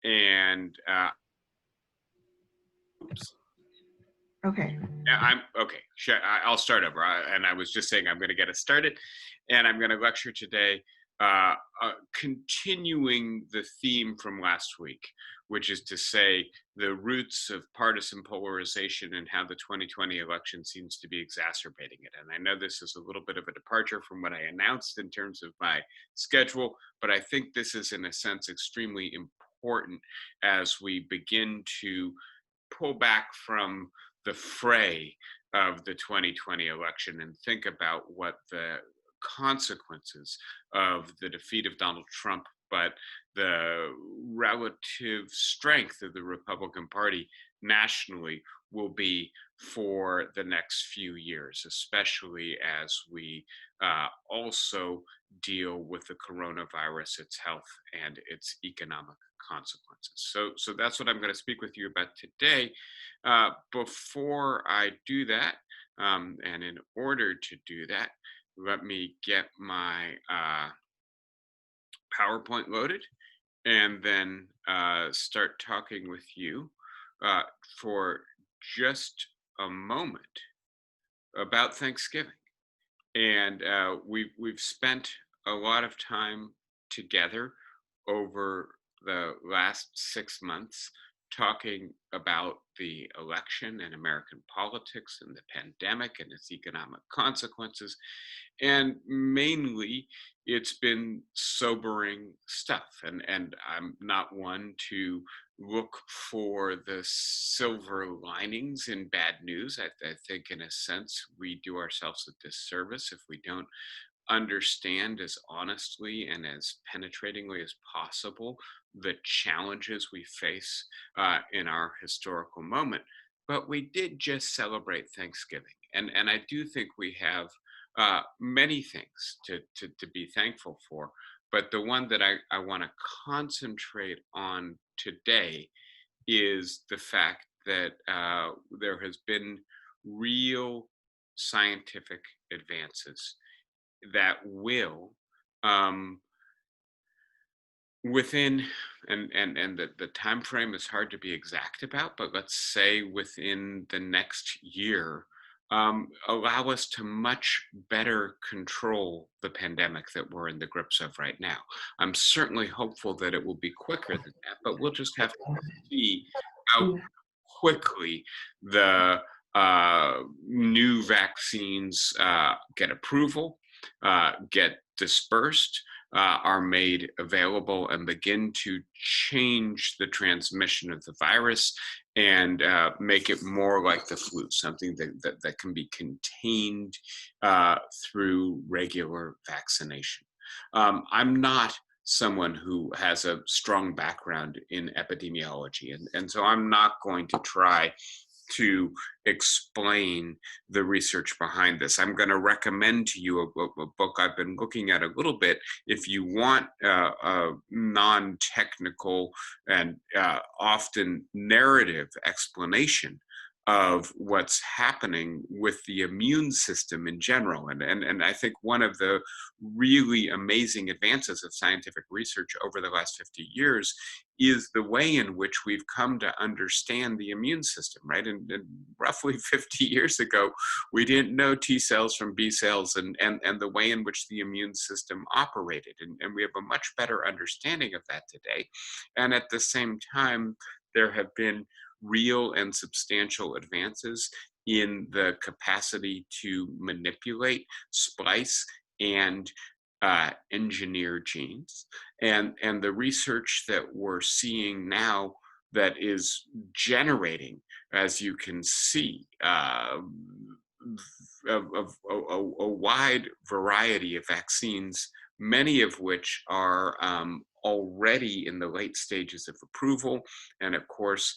And oops. Okay. Yeah, I'm okay. I'll start over. And I was just saying I'm going to get us started, and I'm going to lecture today, continuing the theme from last week, which is to say the roots of partisan polarization and how the 2020 election seems to be exacerbating it. And I know this is a little bit of a departure from what I announced in terms of my schedule, but I think this is, in a sense, extremely important as we begin to pull back from the fray of the 2020 election and think about what the consequences of the defeat of Donald Trump, but the relative strength of the Republican Party nationally will be for the next few years, especially as we also deal with the coronavirus, its health, and its economic consequences. So that's what I'm going to speak with you about today. Before I do that, and in order to do that, let me get my PowerPoint loaded and then start talking with you for just a moment about Thanksgiving. And we've spent a lot of time together over the last 6 months talking about the election and American politics and the pandemic and its economic consequences. And mainly, it's been sobering stuff. And I'm not one to look for the silver linings in bad news. I think, in a sense, we do ourselves a disservice if we don't understand as honestly and as penetratingly as possible the challenges we face in our historical moment. But we did just celebrate Thanksgiving. And I do think we have many things to be thankful for. But the one that I want to concentrate on today is the fact that there has been real scientific advances that will, um, within, and the time frame is hard to be exact about, but let's say within the next year, allow us to much better control the pandemic that we're in the grips of right now. I'm certainly hopeful that it will be quicker than that, but we'll just have to see how quickly the new vaccines get approval, get dispersed, are made available, and begin to change the transmission of the virus and make it more like the flu, something that can be contained through regular vaccination. I'm not someone who has a strong background in epidemiology, and so I'm not going to try to explain the research behind this. I'm going to recommend to you a book I've been looking at a little bit if you want a non-technical and often narrative explanation of what's happening with the immune system in general. And I think one of the really amazing advances of scientific research over the last 50 years is the way in which we've come to understand the immune system, right? And roughly 50 years ago, we didn't know T cells from B cells and the way in which the immune system operated. And we have a much better understanding of that today. And at the same time, there have been real and substantial advances in the capacity to manipulate, splice, and engineer genes. And the research that we're seeing now that is generating, as you can see, a wide variety of vaccines, many of which are already in the late stages of approval. And of course,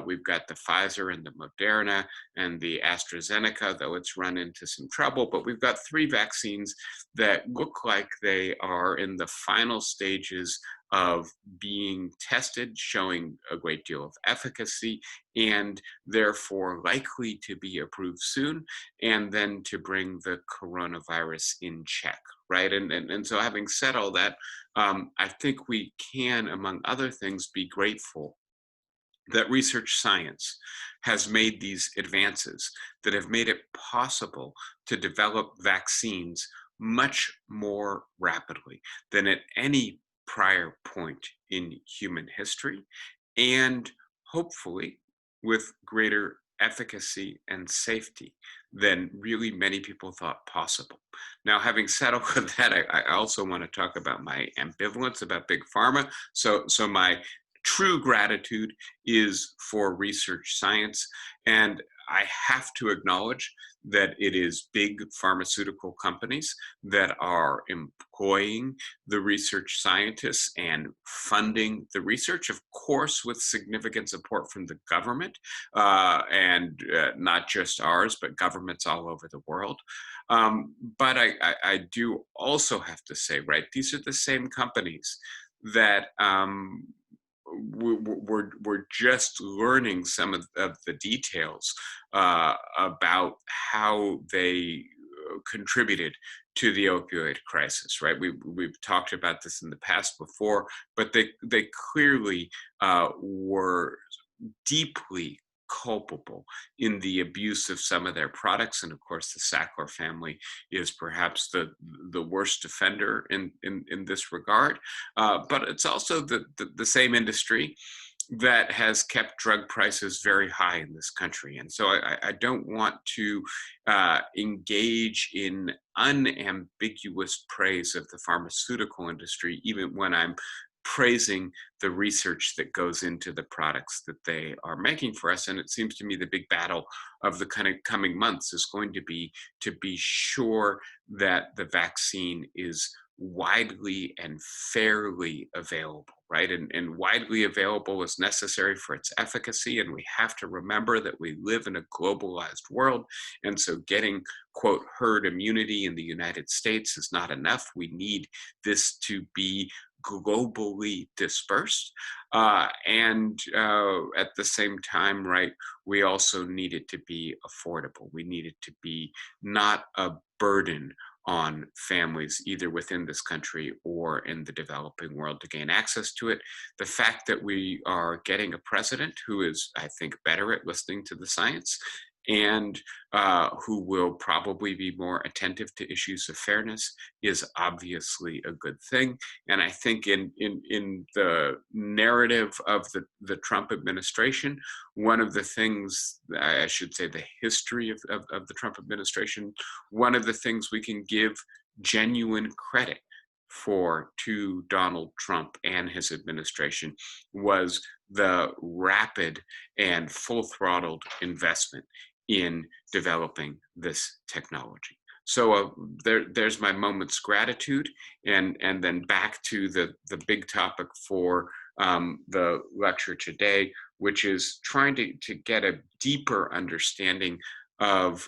we've got the Pfizer and the Moderna and the AstraZeneca, though it's run into some trouble. But we've got 3 vaccines that look like they are in the final stages of being tested, showing a great deal of efficacy, and therefore likely to be approved soon, and then to bring the coronavirus in check, right? And so having said all that, I think we can, among other things, be grateful that research science has made these advances that have made it possible to develop vaccines much more rapidly than at any prior point in human history, and hopefully with greater efficacy and safety than really many people thought possible. Now, having said all of that, I also want to talk about my ambivalence about Big Pharma. So my true gratitude is for research science. And I have to acknowledge that it is big pharmaceutical companies that are employing the research scientists and funding the research, of course, with significant support from the government, and not just ours, but governments all over the world. But I do also have to say, right, these are the same companies that we're just learning some of the details about how they contributed to the opioid crisis, right? We've talked about this in the past before, but they clearly were deeply culpable in the abuse of some of their products. And of course, the Sackler family is perhaps the worst offender in this regard. But it's also the same industry that has kept drug prices very high in this country. And so I don't want to engage in unambiguous praise of the pharmaceutical industry, even when I'm praising the research that goes into the products that they are making for us. And it seems to me the big battle of the kind of coming months is going to be sure that the vaccine is widely and fairly available, right? And widely available is necessary for its efficacy. And we have to remember that we live in a globalized world. And so getting, quote, herd immunity in the United States is not enough. We need this to be globally dispersed. And at the same time, right, we also need it to be affordable. We need it to be not a burden on families, either within this country or in the developing world, to gain access to it. The fact that we are getting a president who is, I think, better at listening to the science and who will probably be more attentive to issues of fairness is obviously a good thing. And I think in the narrative of the Trump administration, one of the things, I should say the history of the Trump administration, one of the things we can give genuine credit for to Donald Trump and his administration was the rapid and full throttled investment in developing this technology. So there's my moment's gratitude, and then back to the big topic for the lecture today, which is trying to get a deeper understanding of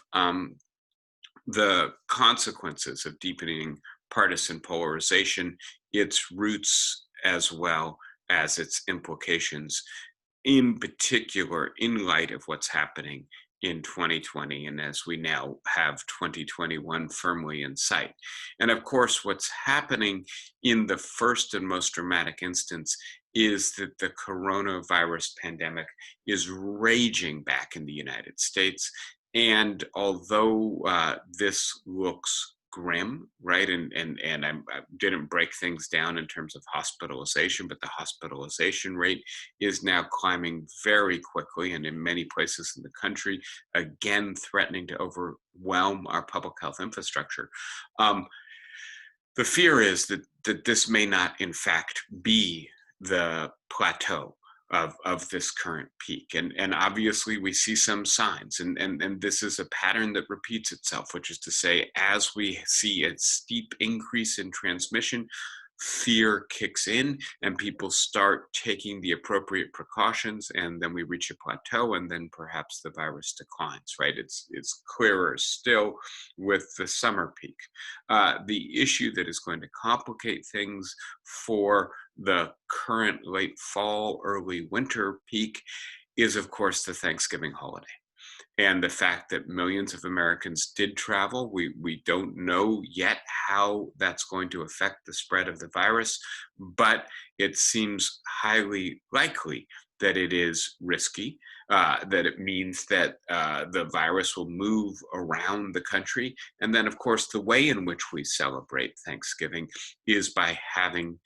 the consequences of deepening partisan polarization, its roots as well as its implications, in particular in light of what's happening in 2020 and as we now have 2021 firmly in sight. And of course, what's happening in the first and most dramatic instance is that the coronavirus pandemic is raging back in the United States. And although this looks grim, right? And I didn't break things down in terms of hospitalization, but the hospitalization rate is now climbing very quickly, and in many places in the country, again threatening to overwhelm our public health infrastructure. The fear is that this may not, in fact, be the plateau of this current peak. And obviously we see some signs, and this is a pattern that repeats itself, which is to say, as we see a steep increase in transmission, fear kicks in and people start taking the appropriate precautions, and then we reach a plateau, and then perhaps the virus declines, right? It's clearer still with the summer peak. The issue that is going to complicate things for the current late fall, early winter peak is, of course, the Thanksgiving holiday. and the fact that millions of Americans did travel. We don't know yet how that's going to affect the spread of the virus, but it seems highly likely that it is risky, that it means that the virus will move around the country. And then, of course, the way in which we celebrate Thanksgiving is by having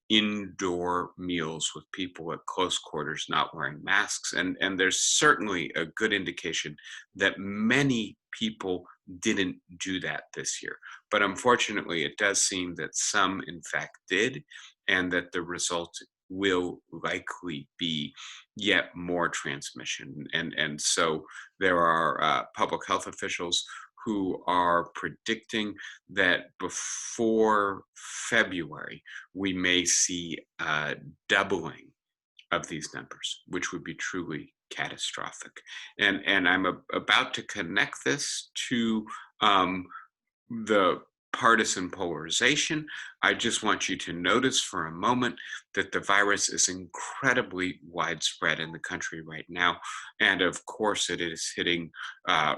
indoor meals with people at close quarters not wearing masks. And there's certainly a good indication that many people didn't do that this year. But unfortunately, it does seem that some, in fact, did, and that the result will likely be yet more transmission. And so there are public health officials who are predicting that before February, we may see a doubling of these numbers, which would be truly catastrophic. And I'm about to connect this to the partisan polarization. I just want you to notice for a moment that the virus is incredibly widespread in the country right now. And of course, it is hitting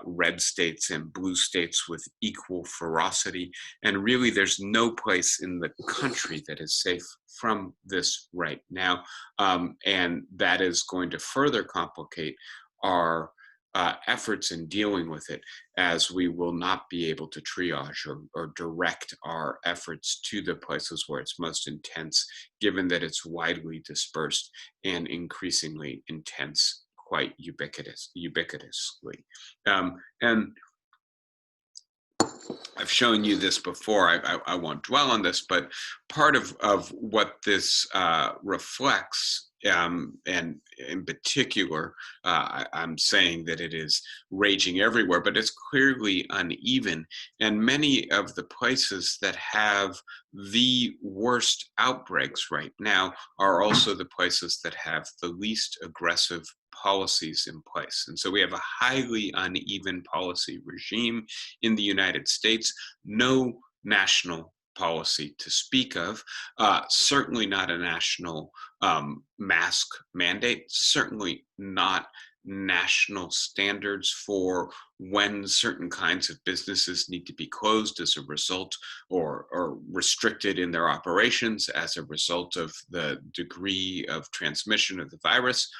red states and blue states with equal ferocity. And really, there's no place in the country that is safe from this right now. And that is going to further complicate our efforts in dealing with it, as we will not be able to triage or direct our efforts to the places where it's most intense, given that it's widely dispersed and increasingly intense quite ubiquitously. And I've shown you this before. I won't dwell on this, but part of what this reflects, and in particular, I'm saying that it is raging everywhere, but it's clearly uneven. And many of the places that have the worst outbreaks right now are also the places that have the least aggressive policies in place. And so we have a highly uneven policy regime in the United States, no national policy to speak of, certainly not a national mask mandate, certainly not national standards for when certain kinds of businesses need to be closed as a result, or restricted in their operations as a result of the degree of transmission of the virus.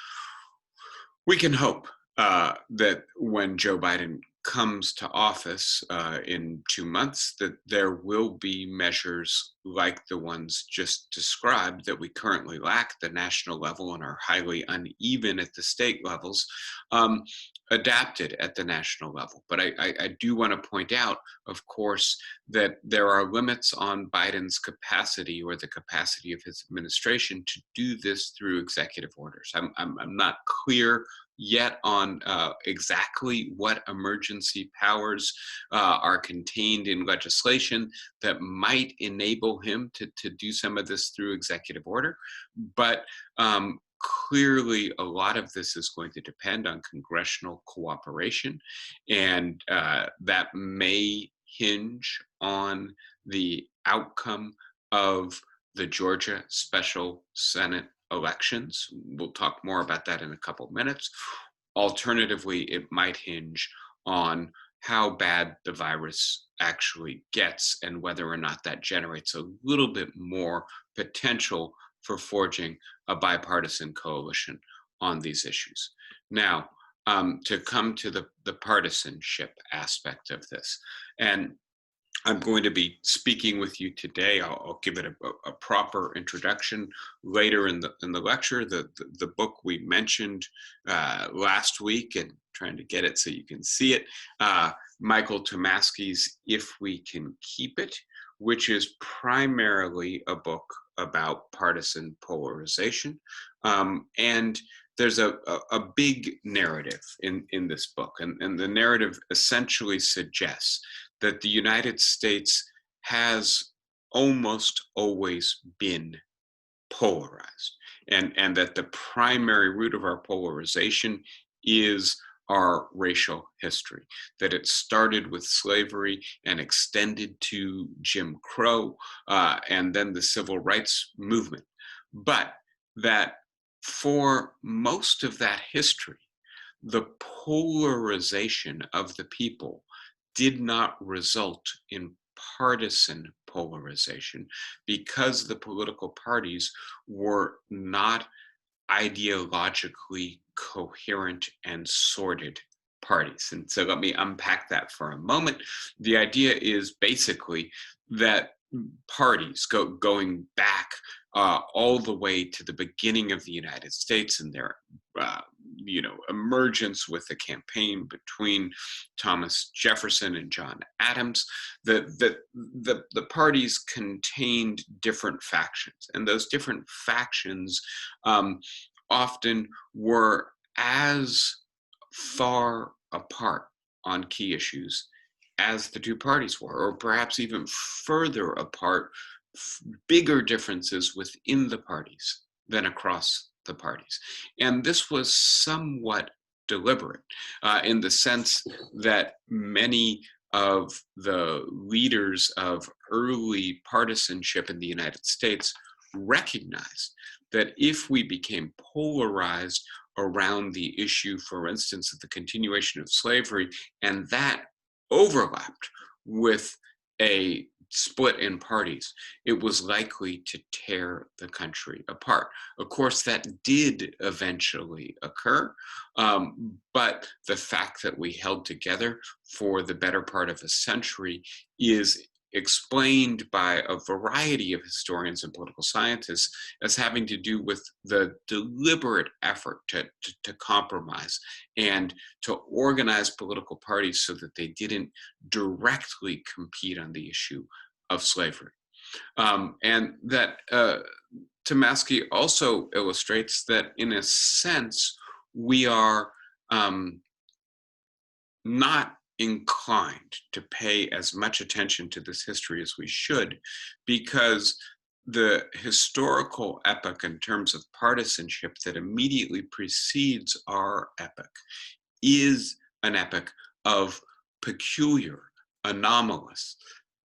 We can hope that when Joe Biden comes to office in 2 months, that there will be measures like the ones just described that we currently lack at the national level and are highly uneven at the state levels, adapted at the national level. But I do want to point out, of course, that there are limits on Biden's capacity, or the capacity of his administration, to do this through executive orders. I'm not clear yet on exactly what emergency powers are contained in legislation that might enable him to do some of this through executive order. But clearly, a lot of this is going to depend on congressional cooperation, and that may hinge on the outcome of the Georgia special Senate elections. We'll talk more about that in a couple of minutes. Alternatively, it might hinge on how bad the virus actually gets and whether or not that generates a little bit more potential for forging a bipartisan coalition on these issues. Now, to come to the partisanship aspect of this, and I'm going to be speaking with you today. I'll give it a proper introduction later in the lecture. The book we mentioned last week, and trying to get it so you can see it, Michael Tomasky's "If We Can Keep It," which is primarily a book about partisan polarization. And there's a big narrative in this book, and the narrative essentially suggests that the United States has almost always been polarized, and that the primary root of our polarization is our racial history, that it started with slavery and extended to Jim Crow, and then the civil rights movement. But that for most of that history, the polarization of the people did not result in partisan polarization because the political parties were not ideologically coherent and sorted parties. And so let me unpack that for a moment. The idea is basically that parties going back all the way to the beginning of the United States and their uh, emergence with the campaign between Thomas Jefferson and John Adams, the parties contained different factions, and those different factions often were as far apart on key issues as the two parties were, or perhaps even further apart, bigger differences within the parties than across the parties. And this was somewhat deliberate in the sense that many of the leaders of early partisanship in the United States recognized that if we became polarized around the issue, for instance, of the continuation of slavery, and that overlapped with a split in parties, it was likely to tear the country apart. Of course, that did eventually occur, but the fact that we held together for the better part of a century is explained by a variety of historians and political scientists as having to do with the deliberate effort to compromise and to organize political parties so that they didn't directly compete on the issue of slavery. And that Tomasky also illustrates that, in a sense, we are not inclined to pay as much attention to this history as we should, because the historical epoch in terms of partisanship that immediately precedes our epoch is an epoch of peculiar, anomalous,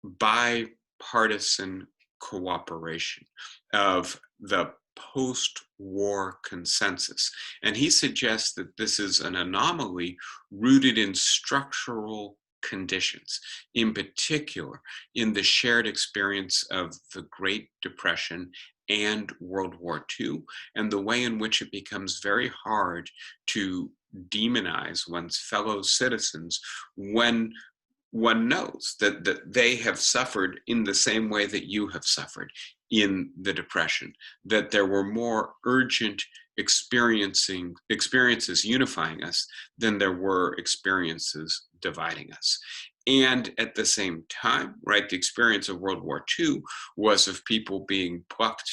bipartisan cooperation, of the post-war consensus. And he suggests that this is an anomaly rooted in structural conditions, in particular in the shared experience of the Great Depression and World War II, and the way in which it becomes very hard to demonize one's fellow citizens when one knows that they have suffered in the same way that you have suffered in the Depression, that there were more urgent experiences unifying us than there were experiences dividing us. And at the same time, right, the experience of World War II was of people being plucked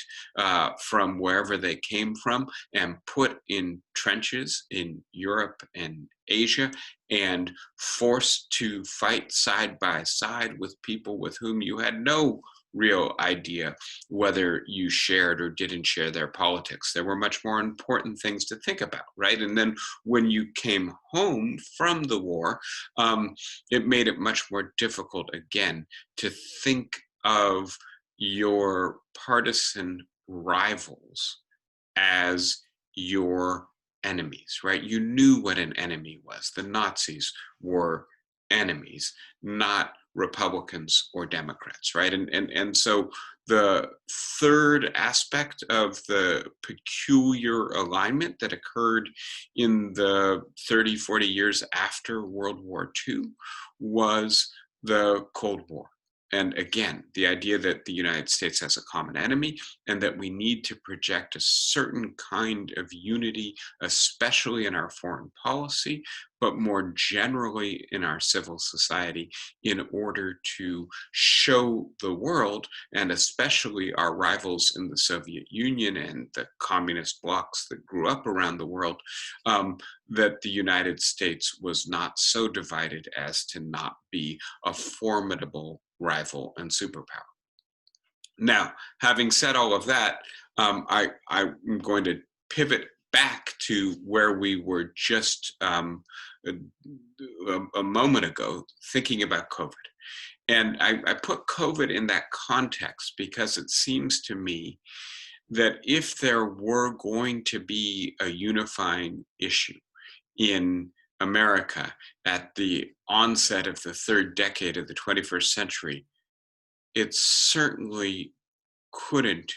from wherever they came from and put in trenches in Europe and Asia and forced to fight side by side with people with whom you had no real idea whether you shared or didn't share their politics. There were much more important things to think about, right? And then when you came home from the war, it made it much more difficult again to think of your partisan rivals as your enemies, right? You knew what an enemy was. The Nazis were enemies, not Republicans or Democrats, right? And so the third aspect of the peculiar alignment that occurred in the 30, 40 years after World War II was the Cold War. And again, the idea that the United States has a common enemy and that we need to project a certain kind of unity, especially in our foreign policy, but more generally in our civil society, in order to show the world, and especially our rivals in the Soviet Union and the communist blocs that grew up around the world, that the United States was not so divided as to not be a formidable rival and superpower. Now, having said all of that, I'm going to pivot back to where we were just a moment ago, thinking about COVID. And I put COVID in that context because it seems to me that if there were going to be a unifying issue in America at the onset of the third decade of the 21st century, it certainly couldn't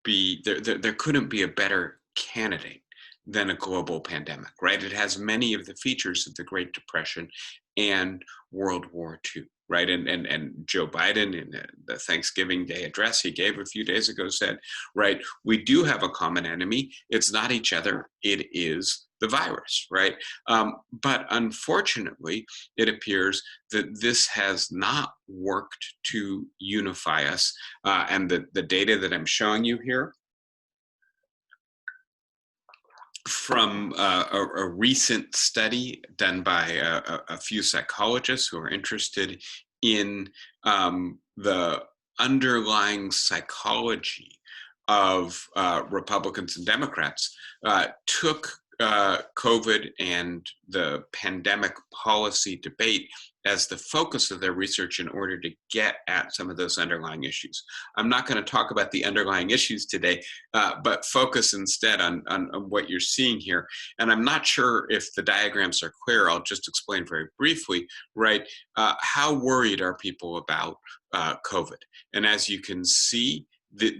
there couldn't be a better candidate than a global pandemic, right? It has many of the features of the Great Depression and World War II, right? And Joe Biden in the Thanksgiving Day address he gave a few days ago said, right, we do have a common enemy. It's not each other. It is the virus, right? But unfortunately, it appears that this has not worked to unify us. And the data that I'm showing you here from a recent study done by a few psychologists who are interested in the underlying psychology of Republicans and Democrats, took COVID and the pandemic policy debate as the focus of their research in order to get at some of those underlying issues. I'm not going to talk about the underlying issues today, but focus instead on what you're seeing here. And I'm not sure if the diagrams are clear. I'll just explain very briefly, right? How worried are people about COVID? And as you can see,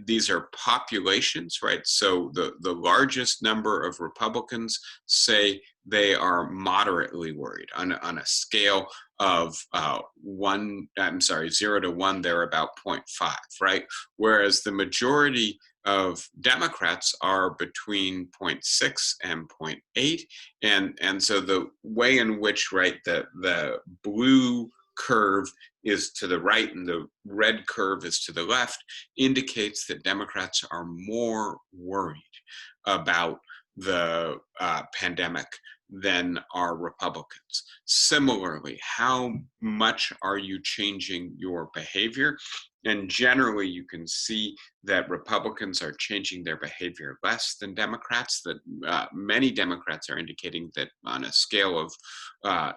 these are populations, right? So the largest number of Republicans say they are moderately worried on a scale of 0 to 1, they're about 0.5, right? Whereas the majority of Democrats are between 0.6 and 0.8. And so the way in which, right, the blue curve is to the right and the red curve is to the left indicates that Democrats are more worried about the pandemic than are Republicans. Similarly, how much are you changing your behavior? And generally, you can see that Republicans are changing their behavior less than Democrats, that many Democrats are indicating that on a scale of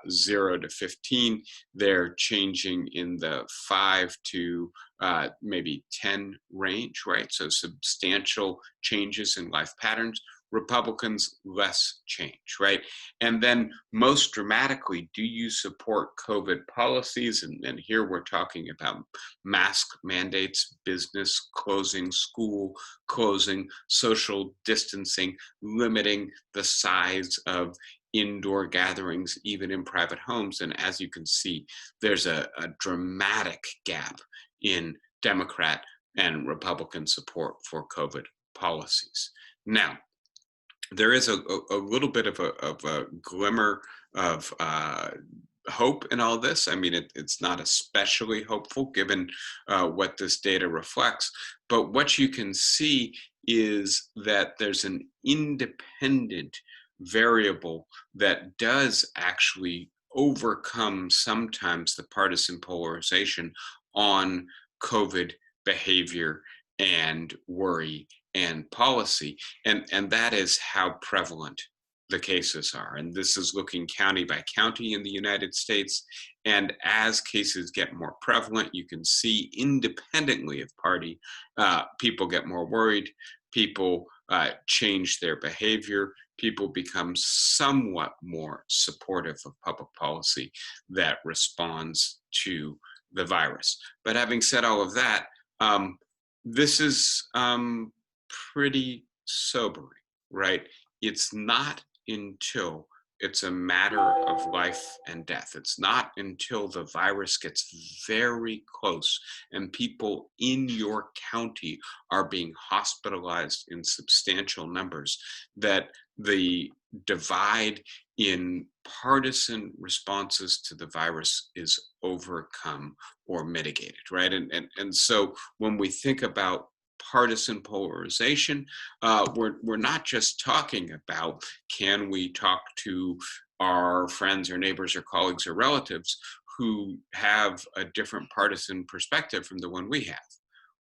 0 to 15, they're changing in the 5 to maybe 10 range, right? So substantial changes in life patterns. Republicans, less change, right? And then most dramatically, do you support COVID policies? And here we're talking about mask mandates, business closing, school closing, social distancing, limiting the size of indoor gatherings, even in private homes. And as you can see, there's a dramatic gap in Democrat and Republican support for COVID policies. Now, there is a little bit of a glimmer of hope in all this. I mean, it's not especially hopeful given what this data reflects, but what you can see is that there's an independent variable that does actually overcome sometimes the partisan polarization on COVID behavior and worry and policy, and that is how prevalent the cases are. And this is looking county by county in the United States. And as cases get more prevalent, you can see independently of party, people get more worried, people change their behavior, people become somewhat more supportive of public policy that responds to the virus. But having said all of that, this is pretty sobering, right? It's not until it's a matter of life and death. It's not until the virus gets very close and people in your county are being hospitalized in substantial numbers that the divide in partisan responses to the virus is overcome or mitigated, right? And so when we think about partisan polarization, we're not just talking about can we talk to our friends or neighbors or colleagues or relatives who have a different partisan perspective from the one we have.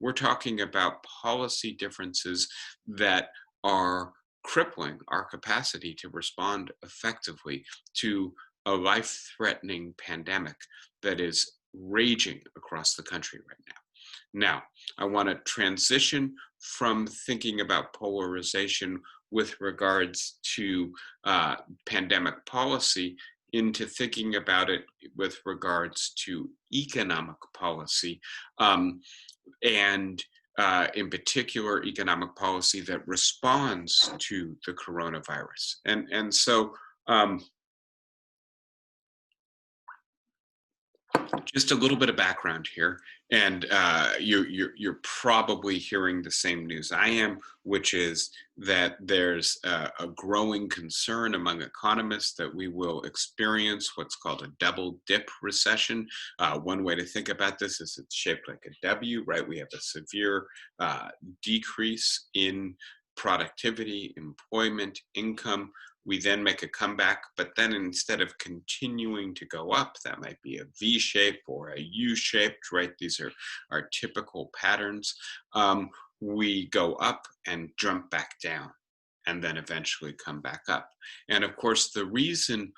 We're talking about policy differences that are crippling our capacity to respond effectively to a life-threatening pandemic that is raging across the country right now. Now, I want to transition from thinking about polarization with regards to pandemic policy into thinking about it with regards to economic policy, and in particular, economic policy that responds to the coronavirus. And so, um, just a little bit of background here, and you're probably hearing the same news I am, which is that there's a growing concern among economists that we will experience what's called a double dip recession. One way to think about this is it's shaped like a W, right? We have a severe decrease in productivity, employment, income. We then make a comeback, but then instead of continuing to go up, that might be a V shape or a U shaped, right? These are our typical patterns. We go up and jump back down and then eventually come back up. And of course, the reason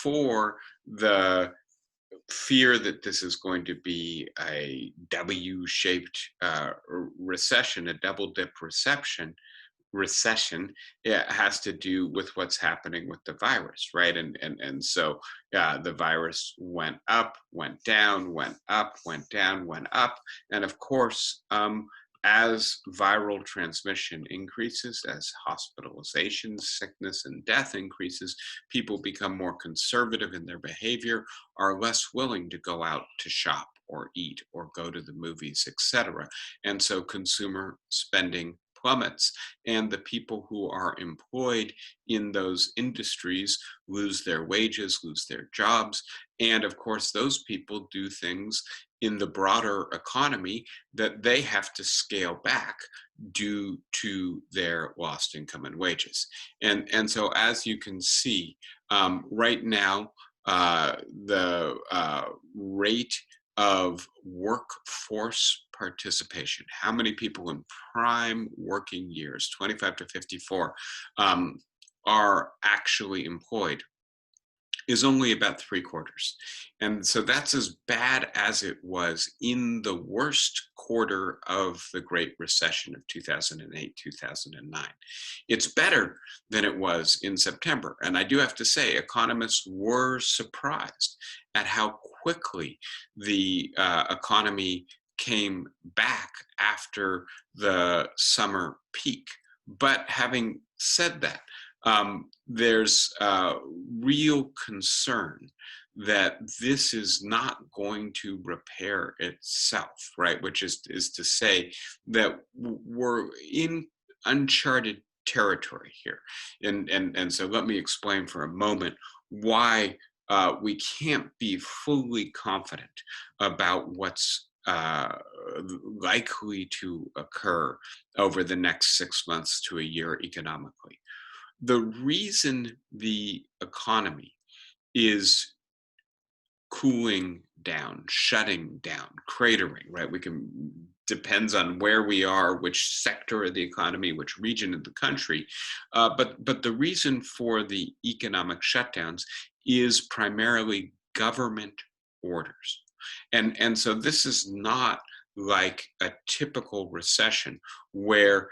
for the fear that this is going to be a W-shaped recession, a double dip recession, it has to do with what's happening with the virus, right? And so the virus went up, went down, went up, went down, went up, and of course, as viral transmission increases, as hospitalizations, sickness, and death increases, people become more conservative in their behavior, are less willing to go out to shop or eat or go to the movies, etc. And so consumer spending plummets, and the people who are employed in those industries lose their wages, lose their jobs, and of course those people do things in the broader economy that they have to scale back due to their lost income and wages. And so as you can see, right now, the rate of workforce participation, how many people in prime working years, 25 to 54, are actually employed, is only about 3/4. And so that's as bad as it was in the worst quarter of the Great Recession of 2008, 2009. It's better than it was in September. And I do have to say, economists were surprised at how quickly the economy came back after the summer peak. But having said that, there's real concern that this is not going to repair itself, right? Which is to say that we're in uncharted territory here. And so let me explain for a moment why we can't be fully confident about what's likely to occur over the next 6 months to a year economically. The reason the economy is cooling down, shutting down, cratering, right? We can, depends on where we are, which sector of the economy, which region of the country. But the reason for the economic shutdowns is primarily government orders. And so this is not like a typical recession where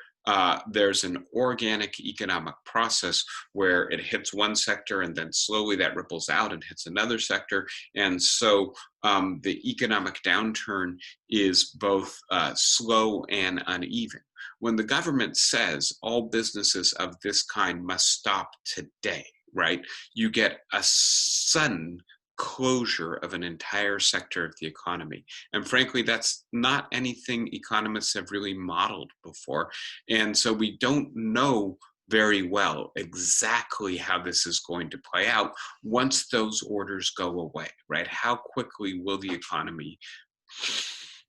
there's an organic economic process where it hits one sector and then slowly that ripples out and hits another sector. And so the economic downturn is both slow and uneven. When the government says all businesses of this kind must stop today, right, you get a sudden closure of an entire sector of the economy. And frankly, that's not anything economists have really modeled before. And so we don't know very well exactly how this is going to play out once those orders go away, right? How quickly will the economy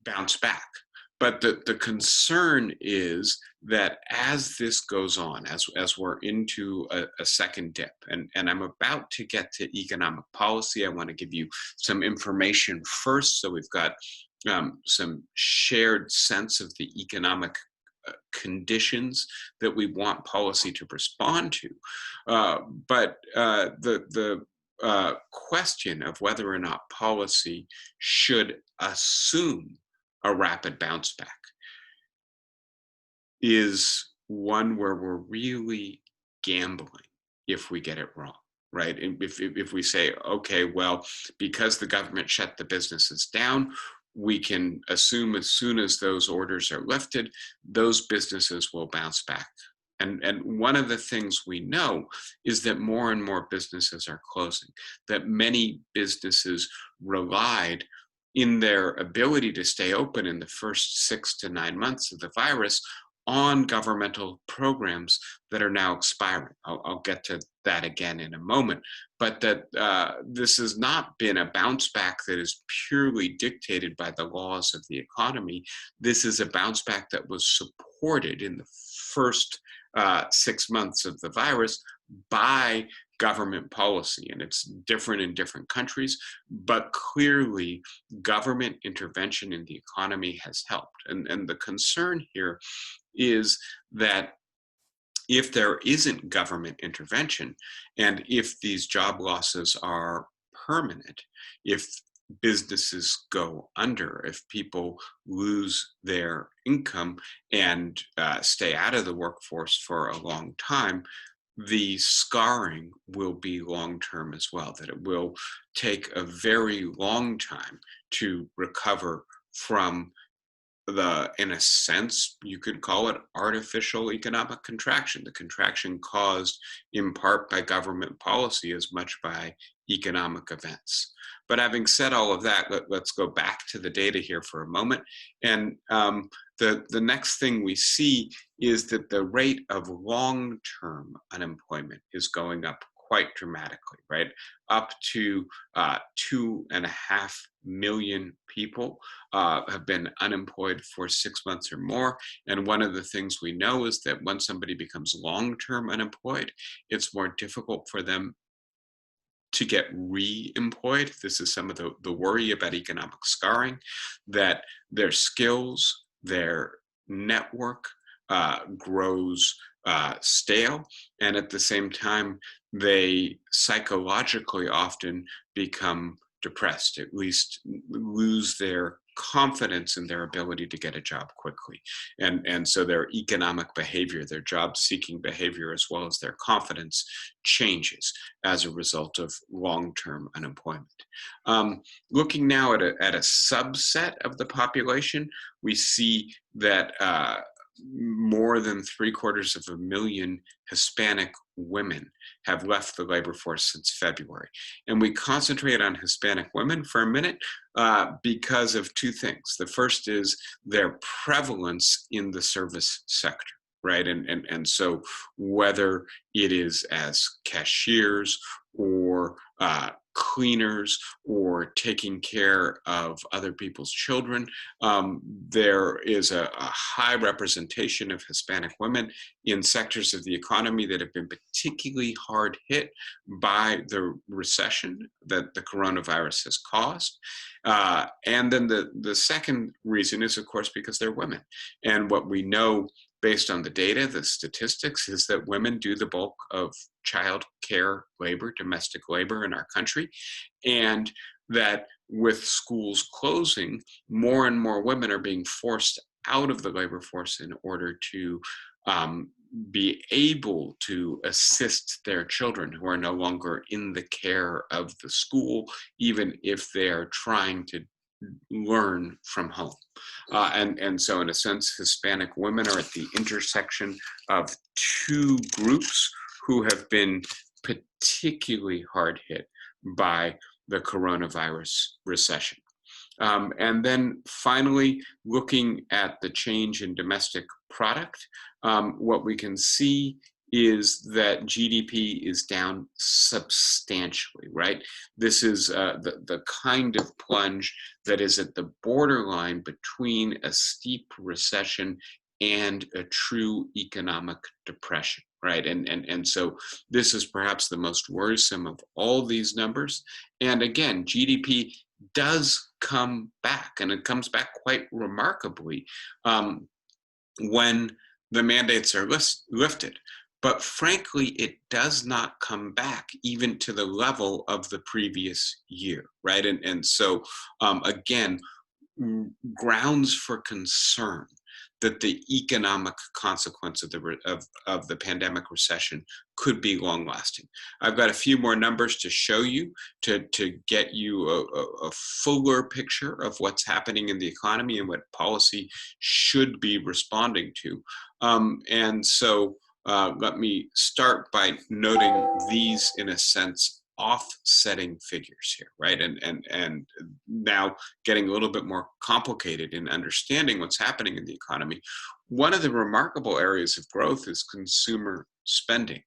bounce back? But the concern is that as this goes on, as we're into a second dip, and I'm about to get to economic policy, I want to give you some information first. So we've got some shared sense of the economic conditions that we want policy to respond to. But the question of whether or not policy should assume a rapid bounce back is one where we're really gambling if we get it wrong, right? And if we say, okay, well, because the government shut the businesses down, we can assume as soon as those orders are lifted, those businesses will bounce back. And one of the things we know is that more and more businesses are closing, that many businesses relied in their ability to stay open in the first 6 to 9 months of the virus on governmental programs that are now expiring. I'll get to that again in a moment, but that this has not been a bounce back that is purely dictated by the laws of the economy. This is a bounce back that was supported in the first 6 months of the virus by government policy, and it's different in different countries, but clearly government intervention in the economy has helped. And the concern here is that if there isn't government intervention, and if these job losses are permanent, if businesses go under, if people lose their income and stay out of the workforce for a long time, the scarring will be long-term as well, that it will take a very long time to recover from the, in a sense, you could call it artificial economic contraction, the contraction caused in part by government policy as much by economic events. But having said all of that, let's go back to the data here for a moment. And the next thing we see is that the rate of long-term unemployment is going up quite dramatically, right? Up to 2.5 million people have been unemployed for 6 months or more. And one of the things we know is that when somebody becomes long-term unemployed, it's more difficult for them to get re-employed. This is some of the worry about economic scarring, that their skills, their network grows stale, and at the same time, they psychologically often become depressed, at least lose their confidence in their ability to get a job quickly. And so their economic behavior, their job seeking behavior, as well as their confidence changes as a result of long-term unemployment. Looking now at a subset of the population, we see that more than 750,000 Hispanic women have left the labor force since February. And we concentrate on Hispanic women for a minute because of two things. The first is their prevalence in the service sector, right? And so whether it is as cashiers or cleaners or taking care of other people's children, there is a high representation of Hispanic women in sectors of the economy that have been particularly hard hit by the recession that the coronavirus has caused. And then the second reason is, of course, because they're women. And what we know based on the data, the statistics, is that women do the bulk of child care labor, domestic labor in our country, and that with schools closing, more and more women are being forced out of the labor force in order to be able to assist their children who are no longer in the care of the school, even if they are trying to learn from home. And so in a sense, Hispanic women are at the intersection of two groups who have been particularly hard hit by the coronavirus recession. And then finally, looking at the change in domestic product, what we can see is that GDP is down substantially, right? This is the kind of plunge that is at the borderline between a steep recession and a true economic depression, right? And so this is perhaps the most worrisome of all these numbers. And again, GDP does come back, and it comes back quite remarkably when the mandates are lifted. But frankly, it does not come back even to the level of the previous year, right? And so, again, grounds for concern that the economic consequence of the pandemic recession could be long lasting. I've got a few more numbers to show you to get you a fuller picture of what's happening in the economy and what policy should be responding to. And so let me start by noting these, in a sense, offsetting figures here, right? And now getting a little bit more complicated in understanding what's happening in the economy. One of the remarkable areas of growth is consumer spending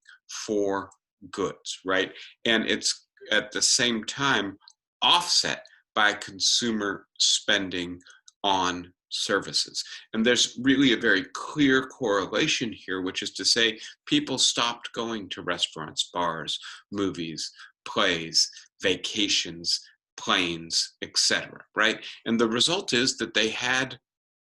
for goods, right? And it's at the same time offset by consumer spending on services. And there's really a very clear correlation here, which is to say people stopped going to restaurants, bars, movies, plays, vacations, planes, etc., right? And the result is that they had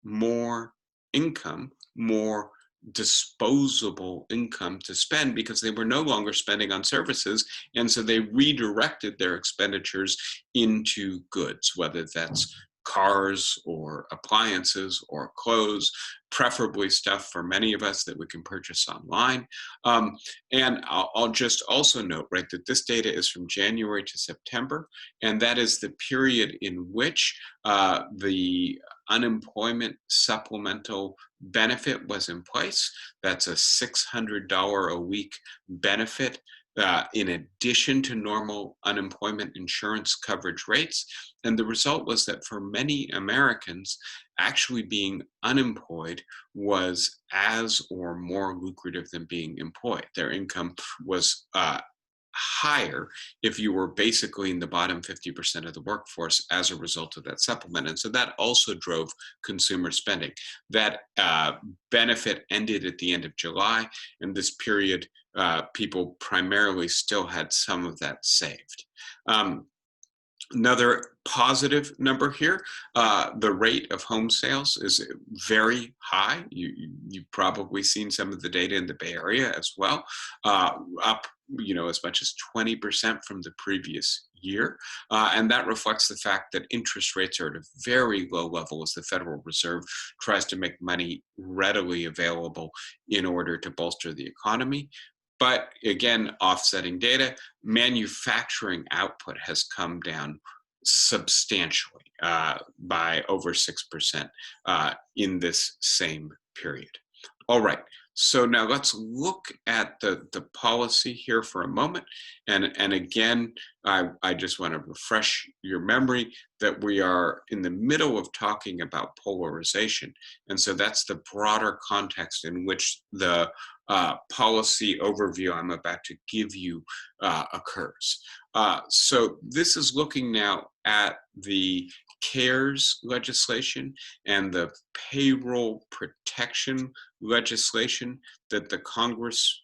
more income, more disposable income to spend because they were no longer spending on services. And so they redirected their expenditures into goods, whether that's cars or appliances or clothes, preferably stuff for many of us that we can purchase online. And I'll just also note, right, that this data is from January to September, and that is the period in which the unemployment supplemental benefit was in place. That's a $600 a week benefit in addition to normal unemployment insurance coverage rates. And the result was that for many Americans, actually being unemployed was as or more lucrative than being employed. Their income was higher if you were basically in the bottom 50% of the workforce as a result of that supplement. And so that also drove consumer spending. That benefit ended at the end of July, and this period, people primarily still had some of that saved. Another positive number here, the rate of home sales is very high. You've probably seen some of the data in the Bay Area as well, up as much as 20% from the previous year. And that reflects the fact that interest rates are at a very low level as the Federal Reserve tries to make money readily available in order to bolster the economy. But again, offsetting data, manufacturing output has come down substantially by over 6% in this same period. All right, so now let's look at the policy here for a moment. And again, I just want to refresh your memory that we are in the middle of talking about polarization. And so that's the broader context in which the policy overview I'm about to give you occurs. So this is looking now at the CARES legislation and the payroll protection legislation that the Congress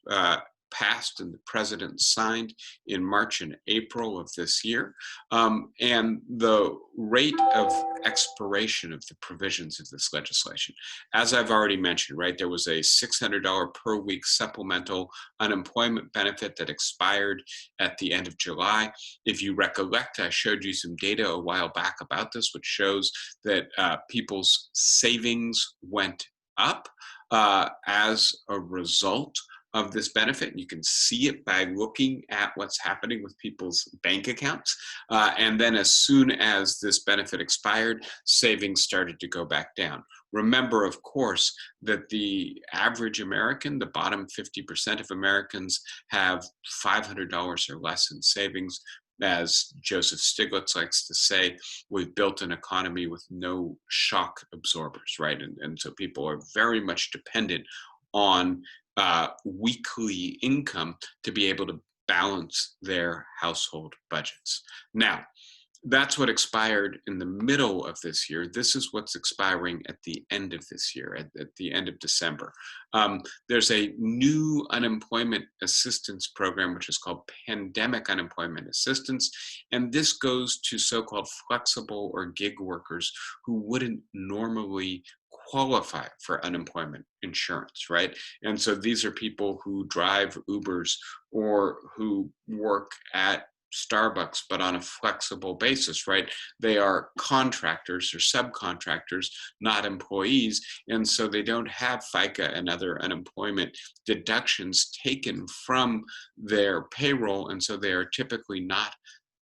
passed and the president signed in March and April of this year, and the rate of expiration of the provisions of this legislation. As I've already mentioned, right, there was a $600 per week supplemental unemployment benefit that expired at the end of July. If you recollect, I showed you some data a while back about this, which shows that people's savings went up as a result of this benefit. You can see it by looking at what's happening with people's bank accounts. And then as soon as this benefit expired, savings started to go back down. Remember, of course, that the average American, the bottom 50% of Americans, have $500 or less in savings. As Joseph Stiglitz likes to say, we've built an economy with no shock absorbers, right? And so people are very much dependent on weekly income to be able to balance their household budgets. Now, that's what expired in the middle of this year. This is what's expiring at the end of this year, at the end of December. There's a new unemployment assistance program, which is called Pandemic Unemployment Assistance. And this goes to so-called flexible or gig workers who wouldn't normally qualify for unemployment insurance, right? And so these are people who drive Ubers or who work at Starbucks, but on a flexible basis, right? They are contractors or subcontractors, not employees. And so they don't have FICA and other unemployment deductions taken from their payroll. And so they are typically not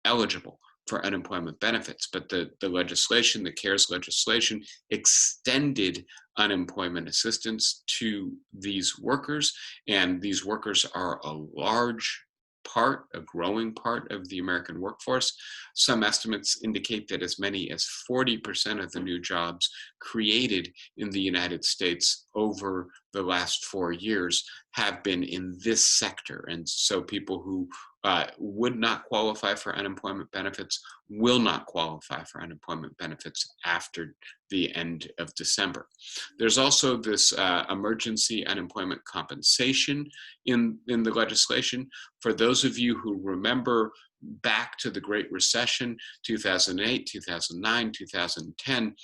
eligible for unemployment benefits. But the legislation, the CARES legislation, extended unemployment assistance to these workers. And these workers are a large part, a growing part of the American workforce. Some estimates indicate that as many as 40% of the new jobs created in the United States over the last 4 years have been in this sector. And so people who would not qualify for unemployment benefits will not qualify for unemployment benefits after the end of December. There's also this emergency unemployment compensation in the legislation. For those of you who remember back to the Great Recession, 2008, 2009, 2010,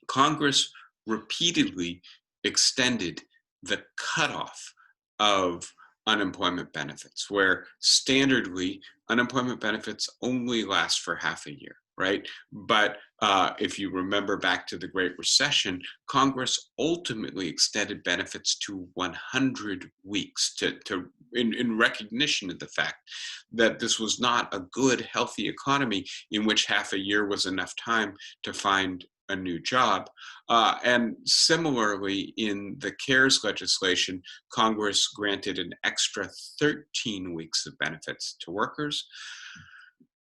Congress repeatedly extended the cutoff of unemployment benefits, where standardly unemployment benefits only last for half a year, right? But if you remember back to the Great Recession, Congress ultimately extended benefits to 100 weeks in recognition of the fact that this was not a good, healthy economy in which half a year was enough time to find a new job. And similarly, in the CARES legislation, Congress granted an extra 13 weeks of benefits to workers,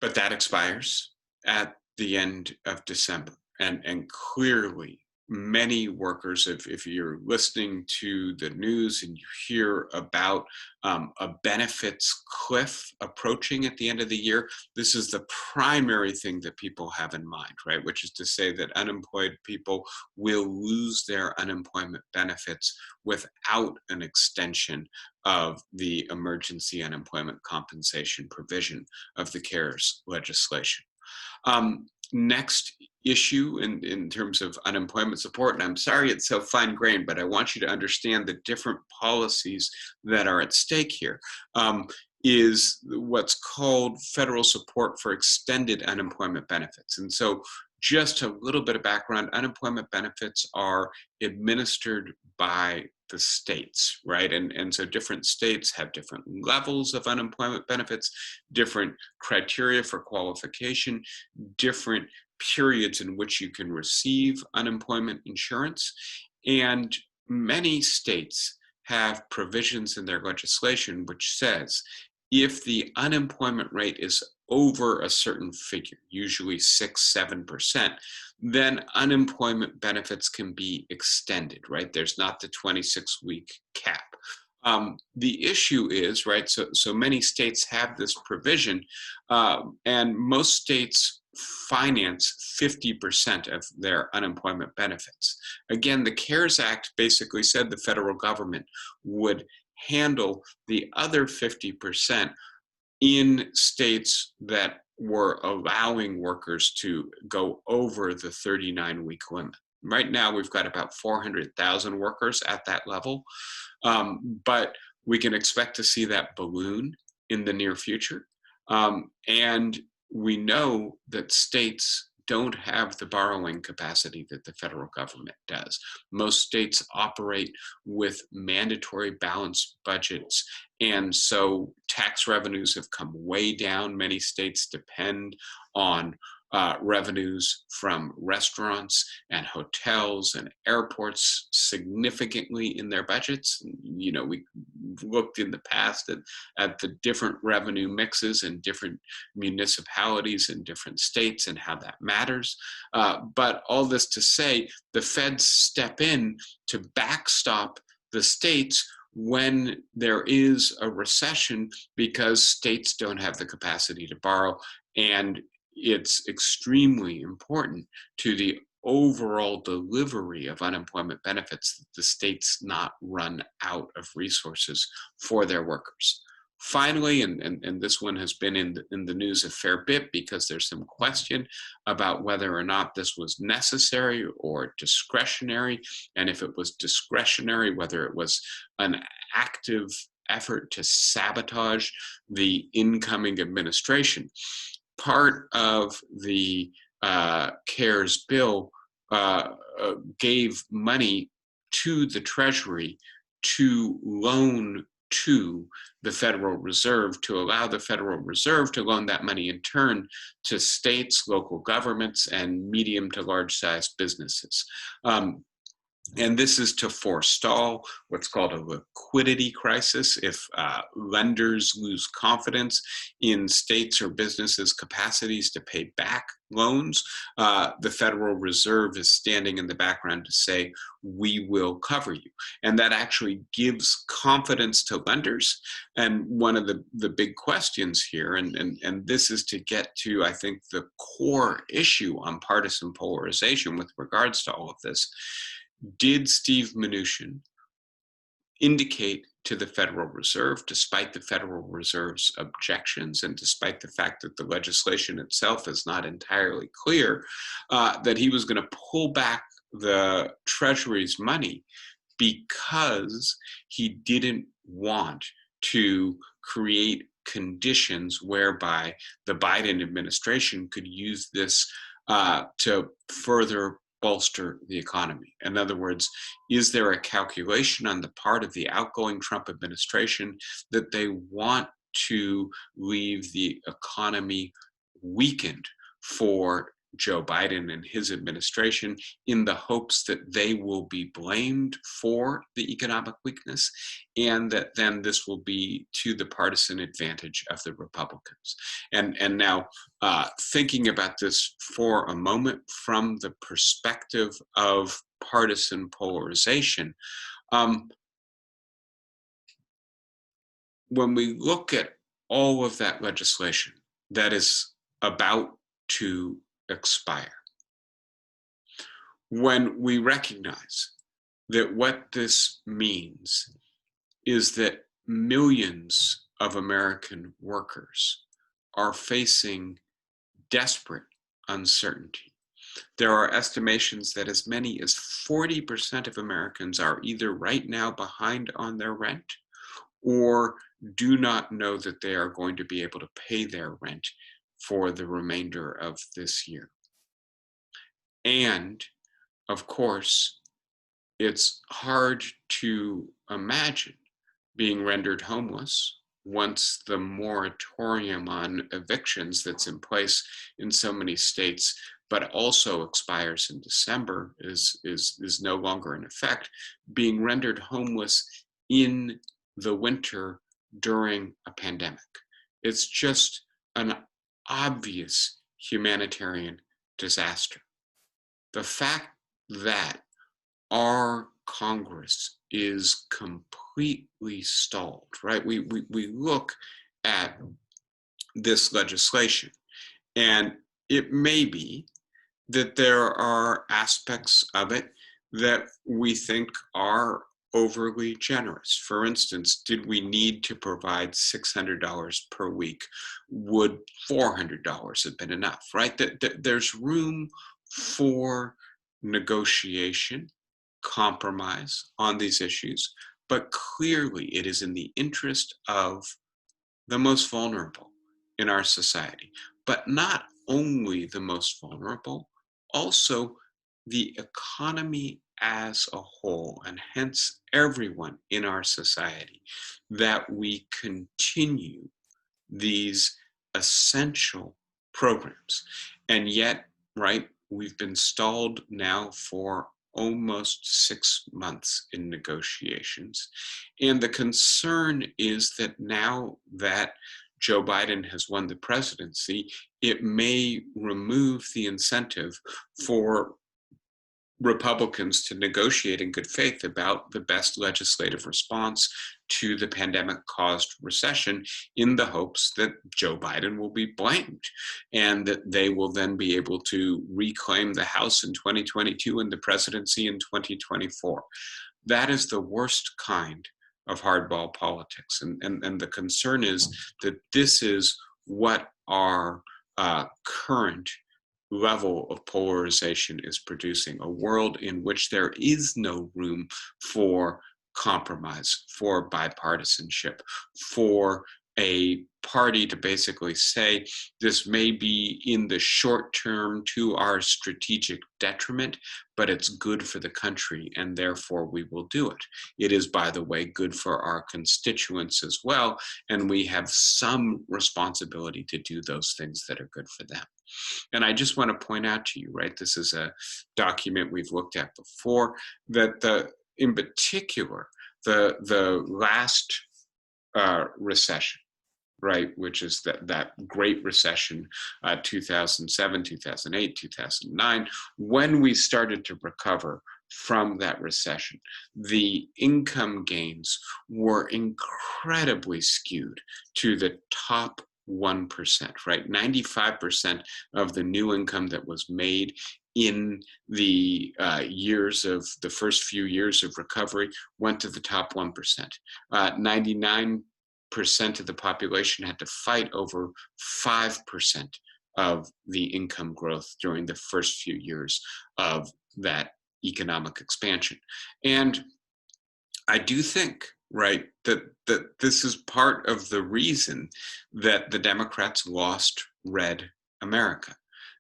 but that expires at the end of December. And clearly, many workers, if you're listening to the news and you hear about a benefits cliff approaching at the end of the year, this is the primary thing that people have in mind, right? Which is to say that unemployed people will lose their unemployment benefits without an extension of the emergency unemployment compensation provision of the CARES legislation. Next issue in terms of unemployment support, and I'm sorry it's so fine-grained, but I want you to understand the different policies that are at stake here, is what's called federal support for extended unemployment benefits. And so just a little bit of background, unemployment benefits are administered by the states, right? And so different states have different levels of unemployment benefits, different criteria for qualification, different periods in which you can receive unemployment insurance. And many states have provisions in their legislation which says if the unemployment rate is over a certain figure, usually 6-7%, then unemployment benefits can be extended, right? There's not the 26-week cap. The issue is, right, so many states have this provision, and most states finance 50% of their unemployment benefits. Again, the CARES Act basically said the federal government would handle the other 50% in states that were allowing workers to go over the 39-week limit. Right now, we've got about 400,000 workers at that level, but we can expect to see that balloon in the near future. And we know that states don't have the borrowing capacity that the federal government does. Most states operate with mandatory balanced budgets, and so tax revenues have come way down. Many states depend on revenues from restaurants and hotels and airports significantly in their budgets. You know, we looked in the past at the different revenue mixes in different municipalities in different states and how that matters. But all this to say, the feds step in to backstop the states when there is a recession because states don't have the capacity to borrow. And it's extremely important to the overall delivery of unemployment benefits that the states not run out of resources for their workers. Finally, and this one has been in the news a fair bit because there's some question about whether or not this was necessary or discretionary, and if it was discretionary, whether it was an active effort to sabotage the incoming administration. Part of the CARES bill gave money to the Treasury to loan to the Federal Reserve, to allow the Federal Reserve to loan that money in turn to states, local governments, and medium to large sized businesses. And this is to forestall what's called a liquidity crisis. If lenders lose confidence in states or businesses' capacities to pay back loans, the Federal Reserve is standing in the background to say, we will cover you. And that actually gives confidence to lenders. And one of the big questions here, and this is to get to, I think, the core issue on partisan polarization with regards to all of this. Did Steve Mnuchin indicate to the Federal Reserve, despite the Federal Reserve's objections and despite the fact that the legislation itself is not entirely clear, that he was going to pull back the Treasury's money because he didn't want to create conditions whereby the Biden administration could use this to further bolster the economy? In other words, is there a calculation on the part of the outgoing Trump administration that they want to leave the economy weakened for Joe Biden and his administration in the hopes that they will be blamed for the economic weakness, and that then this will be to the partisan advantage of the Republicans? And now thinking about this for a moment from the perspective of partisan polarization, when we look at all of that legislation that is about to expire, when we recognize that what this means is that millions of American workers are facing desperate uncertainty. There are estimations that as many as 40% of Americans are either right now behind on their rent or do not know that they are going to be able to pay their rent for the remainder of this year. And of course, it's hard to imagine being rendered homeless once the moratorium on evictions that's in place in so many states, but also expires in December, is no longer in effect, being rendered homeless in the winter during a pandemic. It's just an obvious humanitarian disaster. The fact that our Congress is completely stalled, right? We look at this legislation, and it may be that there are aspects of it that we think are overly generous. For instance, did we need to provide $600 per week? Would $400 have been enough, right? There's room for negotiation, compromise on these issues, but clearly it is in the interest of the most vulnerable in our society. But not only the most vulnerable, also the economy as a whole, and hence everyone in our society, that we continue these essential programs. And yet, right, we've been stalled now for almost 6 months in negotiations. And the concern is that now that Joe Biden has won the presidency, it may remove the incentive for Republicans to negotiate in good faith about the best legislative response to the pandemic-caused recession, in the hopes that Joe Biden will be blamed and that they will then be able to reclaim the House in 2022 and the presidency in 2024. That is the worst kind of hardball politics. And the concern is that this is what our current level of polarization is producing, a world in which there is no room for compromise, for bipartisanship, for a party to basically say this may be in the short term to our strategic detriment, but it's good for the country and therefore we will do it. It is, by the way, good for our constituents as well, and we have some responsibility to do those things that are good for them. And I just want to point out to you, right, this is a document we've looked at before, that in particular, the last recession, right, which is that Great Recession, 2007, 2008, 2009, when we started to recover from that recession, the income gains were incredibly skewed to the top 1%, right? 95% of the new income that was made in the years of the first few years of recovery went to the top 1%. 99% of the population had to fight over 5% of the income growth during the first few years of that economic expansion. And I do think, right, that this is part of the reason that the Democrats lost red America.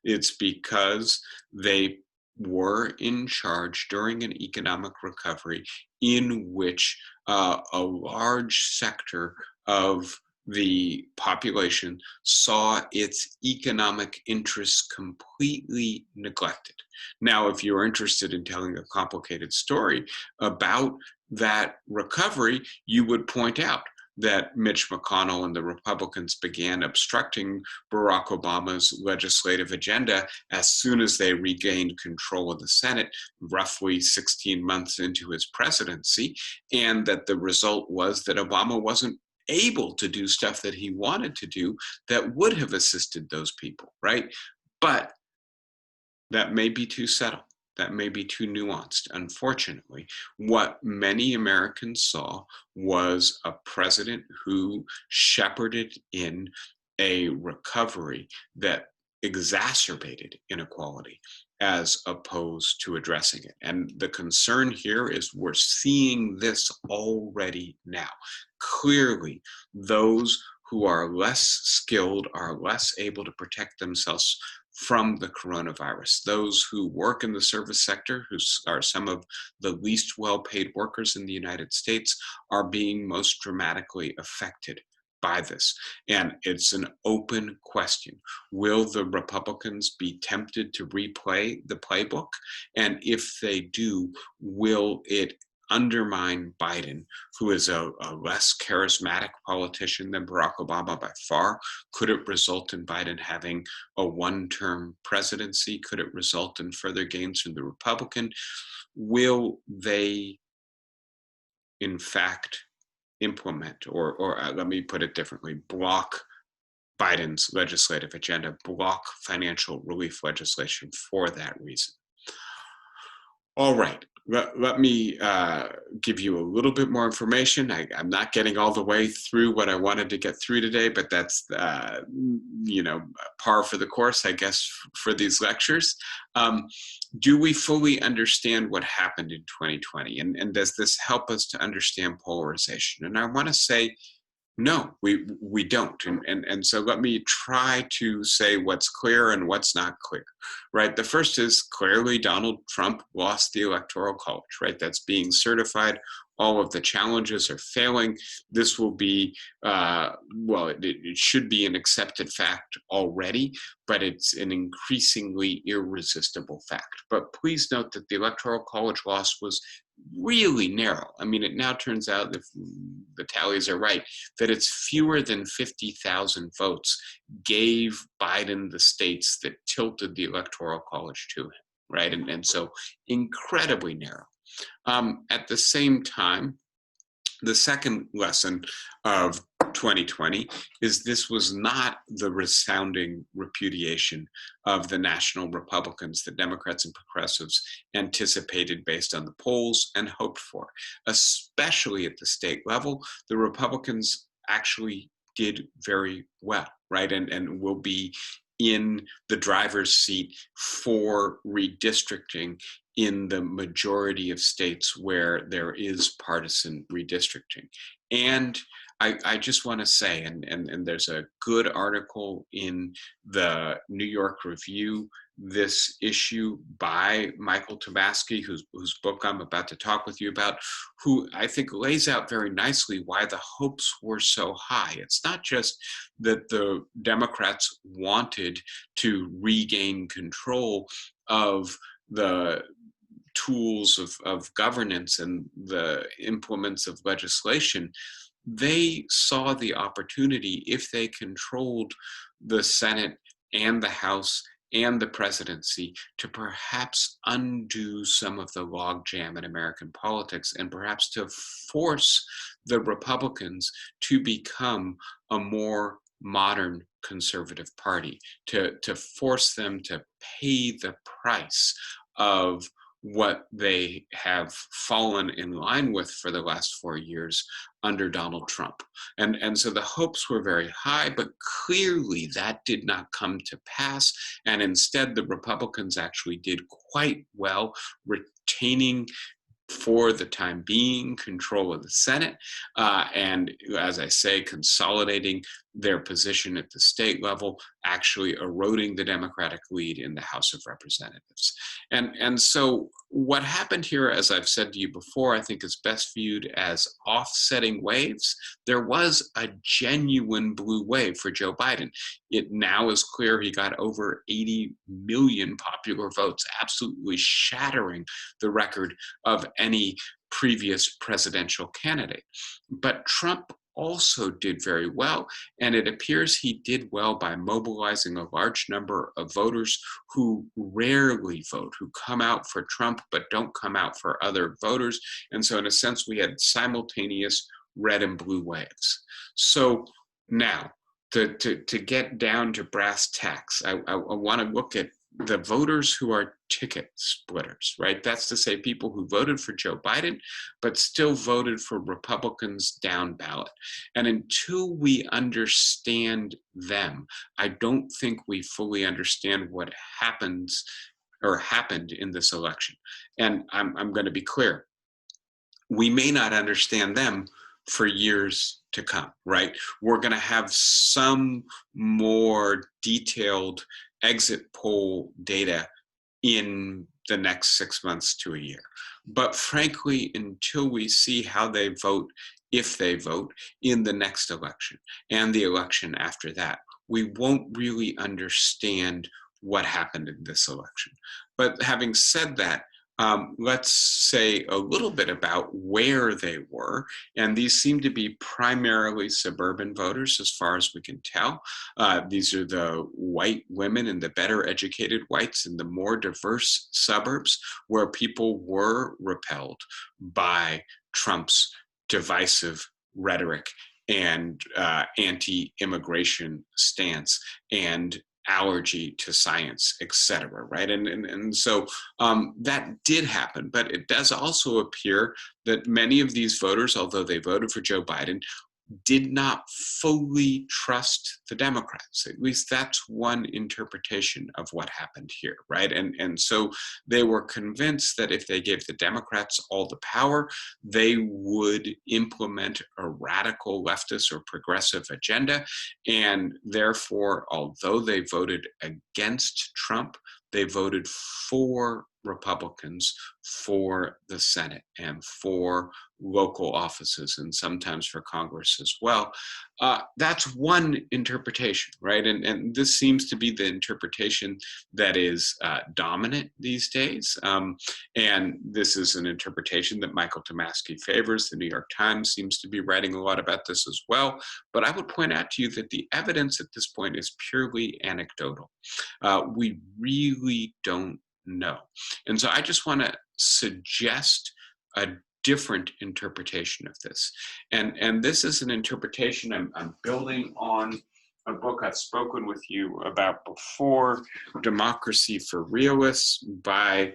It's because they were in charge during an economic recovery in which a large sector of the population saw its economic interests completely neglected. Now, if you're interested in telling a complicated story about that recovery, you would point out that Mitch McConnell and the Republicans began obstructing Barack Obama's legislative agenda as soon as they regained control of the Senate, roughly 16 months into his presidency, and that the result was that Obama wasn't able to do stuff that he wanted to do that would have assisted those people, right? But that may be too subtle. That may be too nuanced. Unfortunately, what many Americans saw was a president who shepherded in a recovery that exacerbated inequality as opposed to addressing it. And the concern here is we're seeing this already now. Clearly, those who are less skilled are less able to protect themselves from the coronavirus. Those who work in the service sector, who are some of the least well-paid workers in the United States, are being most dramatically affected by this. And it's an open question. Will the Republicans be tempted to replay the playbook? And if they do, will it undermine Biden, who is a less charismatic politician than Barack Obama by far? Could it result in Biden having a one-term presidency? Could it result in further gains from the Republican? Will they, in fact, implement, or let me put it differently, block Biden's legislative agenda, block financial relief legislation for that reason? All right, let me give you a little bit more information. I'm not getting all the way through what I wanted to get through today, but that's, par for the course, I guess, for these lectures. Do we fully understand what happened in 2020? And does this help us to understand polarization? And I want to say, no, we don't. And so let me try to say what's clear and what's not clear, right? The first is clearly Donald Trump lost the Electoral College, right? That's being certified. All of the challenges are failing. This will be, it should be an accepted fact already, but it's an increasingly irresistible fact. But please note that the Electoral College loss was really narrow. I mean, it now turns out, if the tallies are right, that it's fewer than 50,000 votes gave Biden the states that tilted the Electoral College to him, right? And so incredibly narrow. At the same time, the second lesson of 2020 is this was not the resounding repudiation of the national Republicans that Democrats and progressives anticipated based on the polls and hoped for. Especially at the state level, the Republicans actually did very well, right? And will be in the driver's seat for redistricting in the majority of states where there is partisan redistricting. And I just want to say, and there's a good article in the New York Review this issue by Michael Tomasky, whose book I'm about to talk with you about, who I think lays out very nicely why the hopes were so high. It's not just that the Democrats wanted to regain control of the tools of governance and the implements of legislation. They saw the opportunity, if they controlled the Senate and the House and the presidency, to perhaps undo some of the logjam in American politics and perhaps to force the Republicans to become a more modern conservative party, to force them to pay the price of what they have fallen in line with for the last 4 years under Donald Trump. And so the hopes were very high, but clearly that did not come to pass. And instead, the Republicans actually did quite well, retaining for the time being control of the Senate, and as I say, consolidating their position at the state level, actually eroding the Democratic lead in the House of Representatives. And so what happened here, as I've said to you before, I think is best viewed as offsetting waves. There was a genuine blue wave for Joe Biden. It now is clear he got over 80 million popular votes, absolutely shattering the record of any previous presidential candidate. But Trump also did very well, and it appears he did well by mobilizing a large number of voters who rarely vote, who come out for Trump but don't come out for other voters. And so in a sense, we had simultaneous red and blue waves. So now, to get down to brass tacks, I want to look at the voters who are ticket splitters, right? That's to say people who voted for Joe Biden, but still voted for Republicans down ballot. And until we understand them, I don't think we fully understand what happens or happened in this election. And I'm going to be clear. We may not understand them for years to come, right? We're going to have some more detailed exit poll data in the next 6 months to a year. But frankly, until we see how they vote, if they vote, in the next election and the election after that, we won't really understand what happened in this election. But having said that, let's say a little bit about where they were. And these seem to be primarily suburban voters, as far as we can tell. These are the white women and the better educated whites in the more diverse suburbs where people were repelled by Trump's divisive rhetoric and anti-immigration stance and allergy to science, et cetera, right? And so that did happen, but it does also appear that many of these voters, although they voted for Joe Biden, did not fully trust the Democrats. At least that's one interpretation of what happened here, right? And so they were convinced that if they gave the Democrats all the power, they would implement a radical leftist or progressive agenda. And therefore, although they voted against Trump, they voted for Republicans for the Senate and for local offices and sometimes for Congress as well. That's one interpretation, right? And this seems to be the interpretation that is dominant these days. And this is an interpretation that Michael Tomasky favors. The New York Times seems to be writing a lot about this as well. But I would point out to you that the evidence at this point is purely anecdotal. We really don't know. And so I just want to suggest a different interpretation of this. And this is an interpretation I'm building on a book I've spoken with you about before, Democracy for Realists by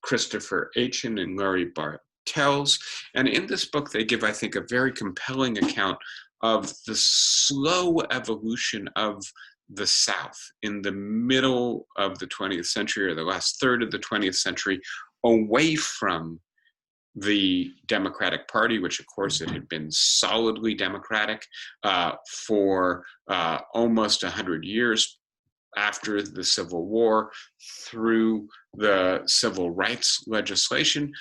Christopher Achin and Larry Bartels. And in this book, they give, I think, a very compelling account of the slow evolution of the South in the middle of the 20th century, or the last third of the 20th century, away from the Democratic Party, which of course it had been solidly Democratic for almost 100 years after the Civil War, through the civil rights legislation.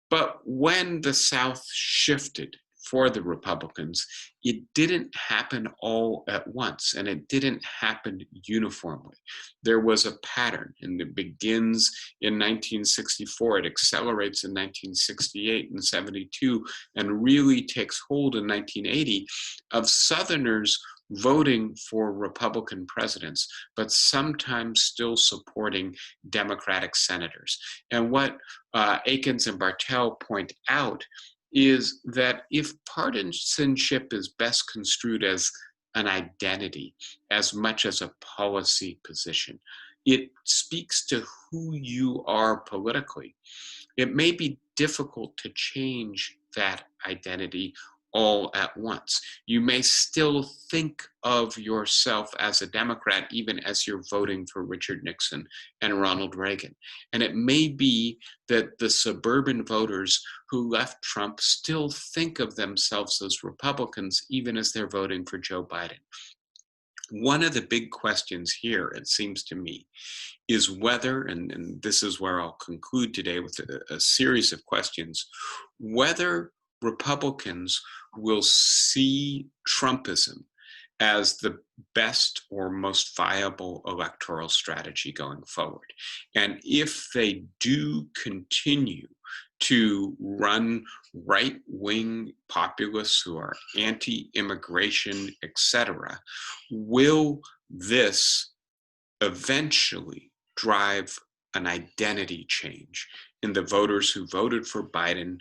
But when the South shifted for the Republicans, it didn't happen all at once, and it didn't happen uniformly. There was a pattern, and it begins in 1964, it accelerates in 1968 and 72, and really takes hold in 1980, of Southerners voting for Republican presidents, but sometimes still supporting Democratic senators. And what Akins and Bartel point out is that if partisanship is best construed as an identity as much as a policy position, it speaks to who you are politically. It may be difficult to change that identity all at once. You may still think of yourself as a Democrat even as you're voting for Richard Nixon and Ronald Reagan. And it may be that the suburban voters who left Trump still think of themselves as Republicans even as they're voting for Joe Biden. One of the big questions here, it seems to me, is whether, and this is where I'll conclude today with a series of questions, whether Republicans will see Trumpism as the best or most viable electoral strategy going forward. And if they do continue to run right-wing populists who are anti-immigration, etc., will this eventually drive an identity change in the voters who voted for Biden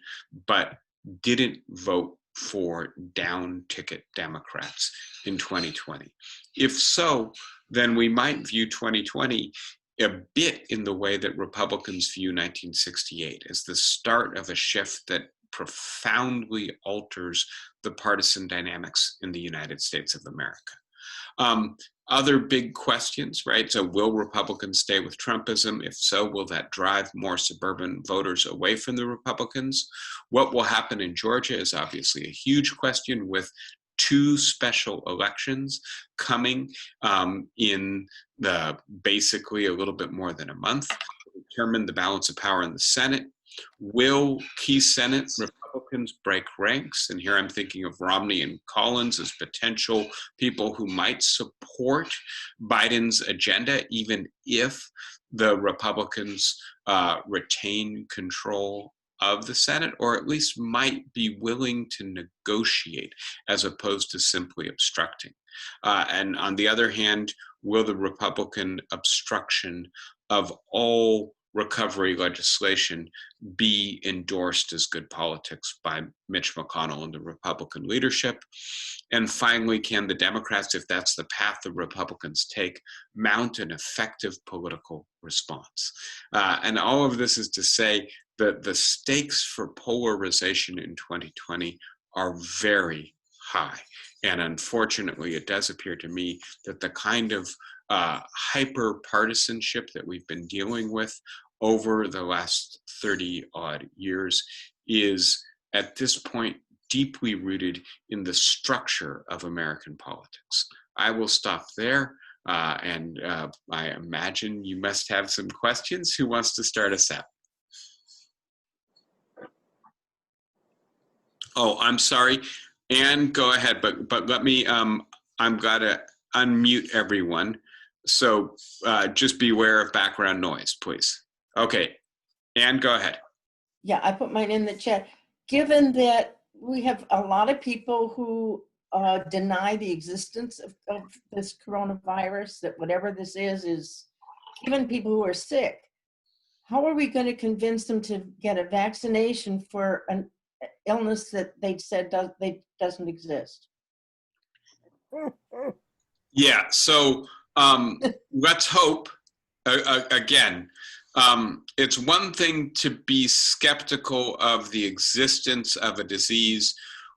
but didn't vote for down ticket Democrats in 2020? If so, then we might view 2020 a bit in the way that Republicans view 1968, as the start of a shift that profoundly alters the partisan dynamics in the United States of America. Other big questions, right? So will Republicans stay with Trumpism? If so, will that drive more suburban voters away from the Republicans? What will happen in Georgia is obviously a huge question, with two special elections coming in basically a little bit more than a month to determine the balance of power in the Senate. Will key Senate Republicans break ranks? And here I'm thinking of Romney and Collins as potential people who might support Biden's agenda, even if the Republicans retain control of the Senate, or at least might be willing to negotiate as opposed to simply obstructing. And on the other hand, will the Republican obstruction of all recovery legislation be endorsed as good politics by Mitch McConnell and the Republican leadership? And finally, can the Democrats, if that's the path the Republicans take, mount an effective political response? And all of this is to say that the stakes for polarization in 2020 are very high. And unfortunately, it does appear to me that the kind of hyper-partisanship that we've been dealing with over the last 30 odd years is at this point deeply rooted in the structure of American politics. I will stop there, and I imagine you must have some questions. Who wants to start us out? Oh, I'm sorry. Anne, go ahead, but let me, I'm gotta unmute everyone. So just beware of background noise, please. Okay, Anne, go ahead. Yeah, I put mine in the chat. Given that we have a lot of people who deny the existence of this coronavirus, that whatever this is even people who are sick, how are we going to convince them to get a vaccination for an illness that they said doesn't exist? Yeah, so let's hope, again, it's one thing to be skeptical of the existence of a disease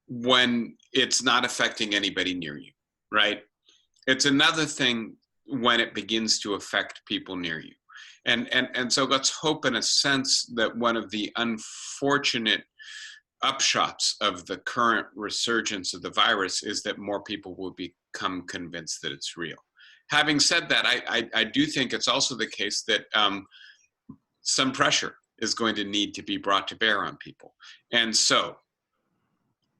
when it's not affecting anybody near you, right? It's another thing when it begins to affect people near you. And so let's hope in a sense that one of the unfortunate upshots of the current resurgence of the virus is that more people will become convinced that it's real. Having said that, I do think it's also the case that some pressure is going to need to be brought to bear on people. And so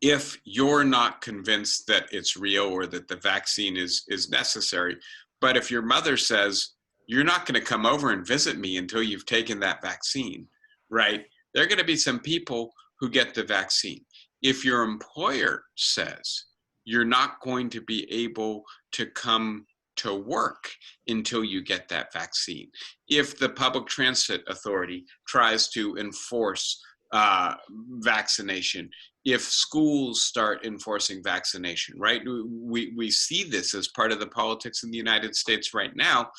if you're not convinced that it's real or that the vaccine is necessary, but if your mother says, you're not going to come over and visit me until you've taken that vaccine, right? There are going to be some people who get the vaccine. If your employer says, you're not going to be able to come to work until you get that vaccine. If the public transit authority tries to enforce vaccination, if schools start enforcing vaccination, right? We see this as part of the politics in the United States right now,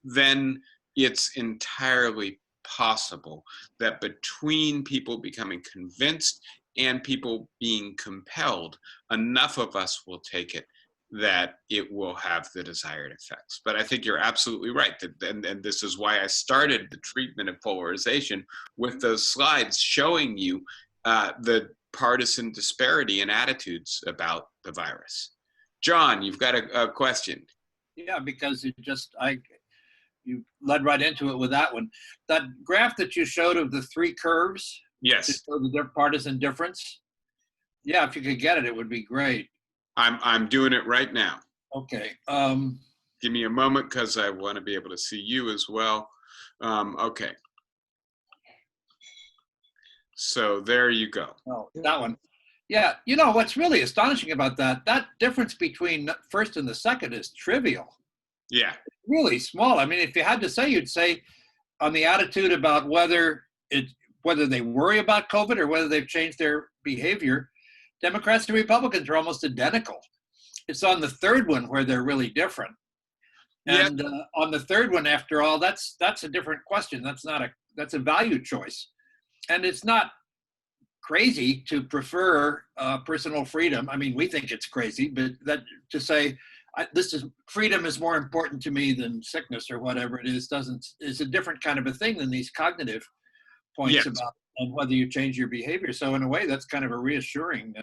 then it's entirely possible that between people becoming convinced and people being compelled, enough of us will take it that it will have the desired effects. But I think you're absolutely right. And this is why I started the treatment of polarization with those slides showing you the partisan disparity in attitudes about the virus. John, you've got a question. Yeah, because you led right into it with that one. That graph that you showed of the three curves, yes, to show the partisan difference. Yeah, if you could get it, it would be great. I'm doing it right now. Okay. Give me a moment because I want to be able to see you as well. Okay. So there you go. Oh, that one. Yeah, you know, what's really astonishing about that difference between first and the second is trivial. Yeah. It's really small. I mean, if you had to say, you'd say on the attitude about whether they worry about COVID or whether they've changed their behavior, Democrats and Republicans are almost identical. It's on the third one where they're really different. And yeah. On the third one, after all, that's a different question. That's a value choice. And it's not crazy to prefer personal freedom. I mean, we think it's crazy, but that to say freedom is more important to me than sickness or whatever it is is a different kind of a thing than these cognitive points yes. about and whether you change your behavior. So in a way, that's kind of a reassuring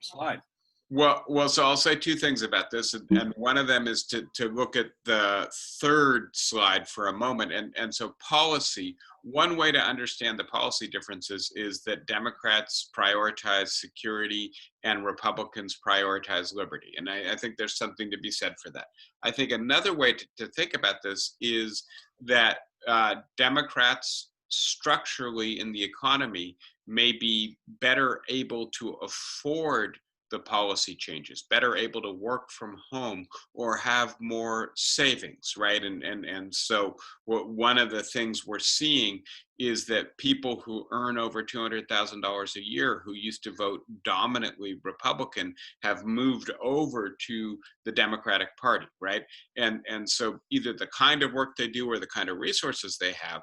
slide. Well, so I'll say two things about this, and one of them is to look at the third slide for a moment. And so policy, one way to understand the policy differences is that Democrats prioritize security and Republicans prioritize liberty. And I think there's something to be said for that. I think another way to think about this is that Democrats structurally in the economy may be better able to afford the policy changes, better able to work from home or have more savings, right? And so one of the things we're seeing is that people who earn over $200,000 a year who used to vote dominantly Republican have moved over to the Democratic Party, right? And so either the kind of work they do or the kind of resources they have,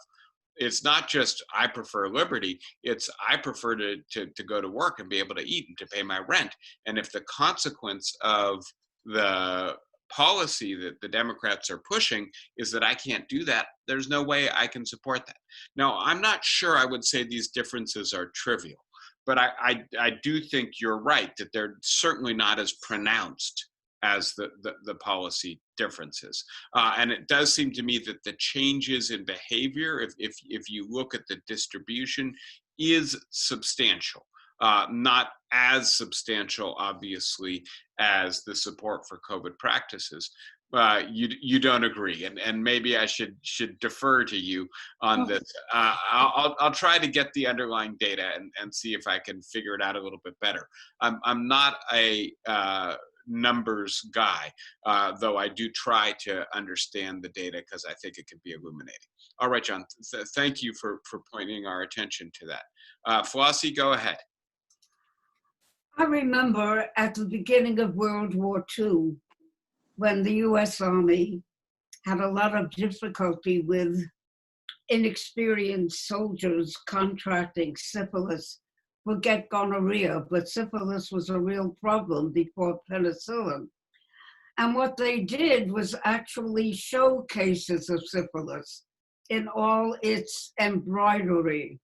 it's not just I prefer liberty, it's I prefer to go to work and be able to eat and to pay my rent. And if the consequence of the policy that the Democrats are pushing is that I can't do that, there's no way I can support that. Now, I'm not sure I would say these differences are trivial, but I do think you're right that they're certainly not as pronounced as the policy differences. And it does seem to me that the changes in behavior, if you look at the distribution, is substantial. Not as substantial, obviously, as the support for COVID practices. You don't agree, and maybe I should defer to you on this. I'll try to get the underlying data and see if I can figure it out a little bit better. I'm not a numbers guy, though I do try to understand the data because I think it can be illuminating. All right, John, thank you for pointing our attention to that. Flossie, go ahead. I remember at the beginning of World War II, when the US Army had a lot of difficulty with inexperienced soldiers contracting syphilis, would get gonorrhea, but syphilis was a real problem before penicillin. And what they did was actually show cases of syphilis in all its embroidery.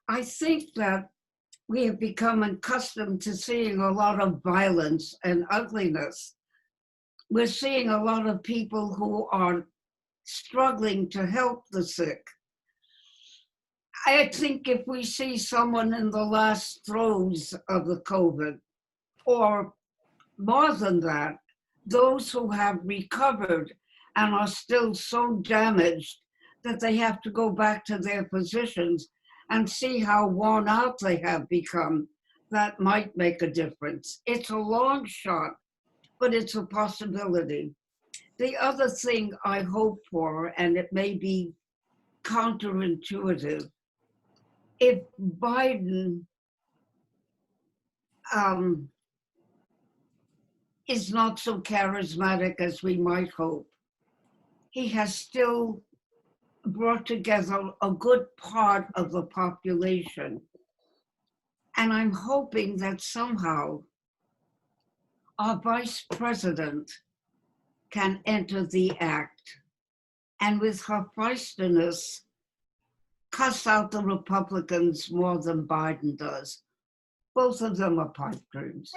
I think that we have become accustomed to seeing a lot of violence and ugliness. We're seeing a lot of people who are struggling to help the sick. I think if we see someone in the last throes of the COVID, or more than that, those who have recovered and are still so damaged that they have to go back to their positions and see how worn out they have become, that might make a difference. It's a long shot, but it's a possibility. The other thing I hope for, and it may be counterintuitive, if Biden is not so charismatic as we might hope, he has still brought together a good part of the population. And I'm hoping that somehow our vice president can enter the act and with her feistiness cuss out the Republicans more than Biden does. Both of them are pipe dreams.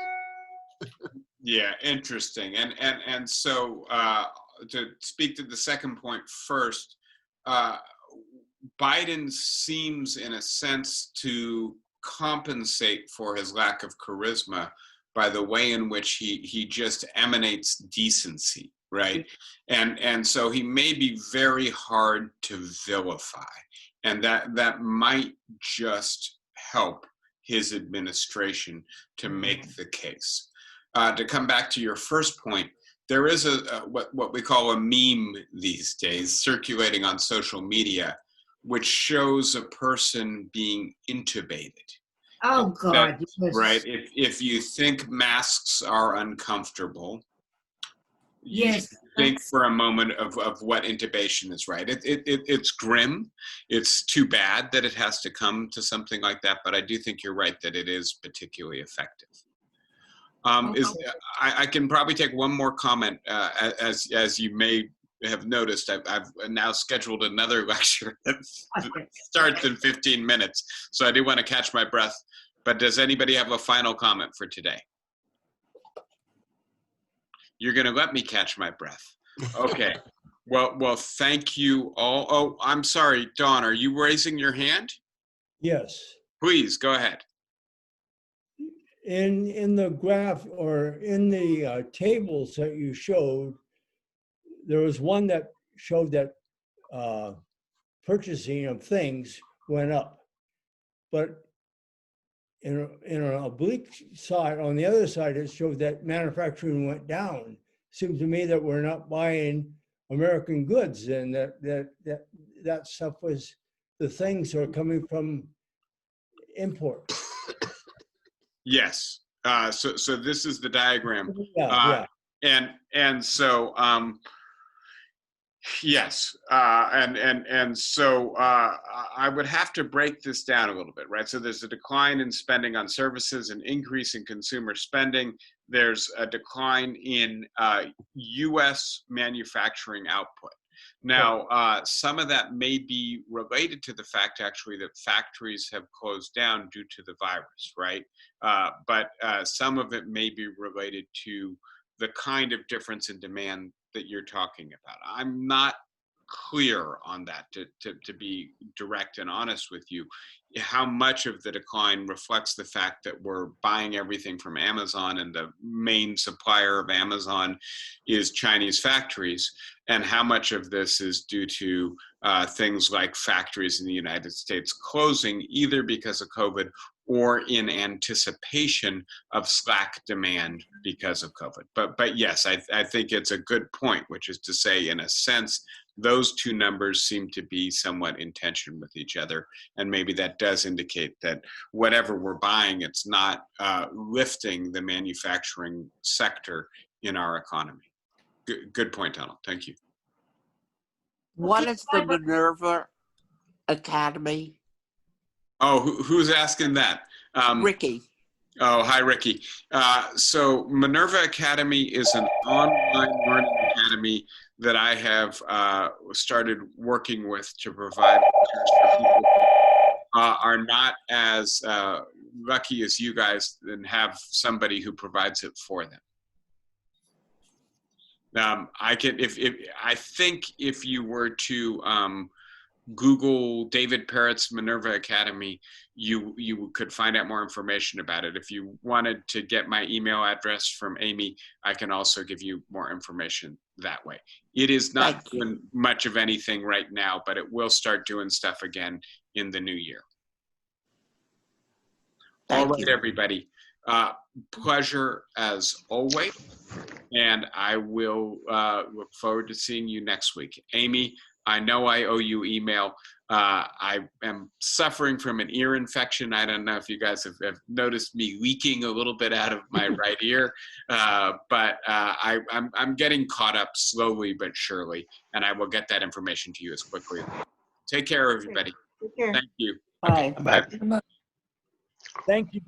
Yeah, interesting. And so to speak to the second point first, Biden seems in a sense to compensate for his lack of charisma by the way in which he just emanates decency, right? And so he may be very hard to vilify, and that might just help his administration to make the case. To come back to your first point, there is what we call a meme these days circulating on social media, which shows a person being intubated. Oh God! Yes. Right. If you think masks are uncomfortable, yes, think for a moment of what intubation is. Right. It's grim. It's too bad that it has to come to something like that. But I do think you're right that it is particularly effective. I can probably take one more comment. As you may have noticed, I've now scheduled another lecture that starts in 15 minutes. So I do want to catch my breath. But does anybody have a final comment for today? You're going to let me catch my breath. Okay. Well, thank you all. Oh, I'm sorry, Dawn, are you raising your hand? Yes. Please, go ahead. In the graph or in the tables that you showed, there was one that showed that purchasing of things went up, but in an oblique side, on the other side, it showed that manufacturing went down. Seems to me that we're not buying American goods, and that stuff was, the things are coming from import. Yes. So this is the diagram. Yeah. And so yes. And so I would have to break this down a little bit, right? So there's a decline in spending on services, an increase in consumer spending. There's a decline in U.S. manufacturing output. Now, some of that may be related to the fact, actually, that factories have closed down due to the virus, right? But some of it may be related to the kind of difference in demand that you're talking about. I'm not clear on that, to be direct and honest with you, how much of the decline reflects the fact that we're buying everything from Amazon and the main supplier of Amazon is Chinese factories, and how much of this is due to things like factories in the United States closing either because of COVID or in anticipation of slack demand because of COVID. But yes, I think it's a good point, which is to say, in a sense, those two numbers seem to be somewhat in tension with each other. And maybe that does indicate that whatever we're buying, it's not lifting the manufacturing sector in our economy. Good point, Donald. Thank you. What is the Minerva Academy? Oh, who's asking that? Ricky. Oh, hi, Ricky. So Minerva Academy is an online learning academy that I have started working with to provide lectures for people who are not as lucky as you guys and have somebody who provides it for them. I can, I think if you were to Google David Peritz Minerva Academy, you could find out more information about it. If you wanted to get my email address from Amy, I can also give you more information that way. It is not doing much of anything right now, but it will start doing stuff again in the new year. All right, everybody. Pleasure as always. And I will look forward to seeing you next week. Amy, I know I owe you email. I am suffering from an ear infection. I don't know if you guys have noticed me leaking a little bit out of my right ear, but I'm getting caught up slowly but surely, and I will get that information to you as quickly as possible. Take care, everybody. Take care. Thank you. Bye. Okay. Bye. Thank you.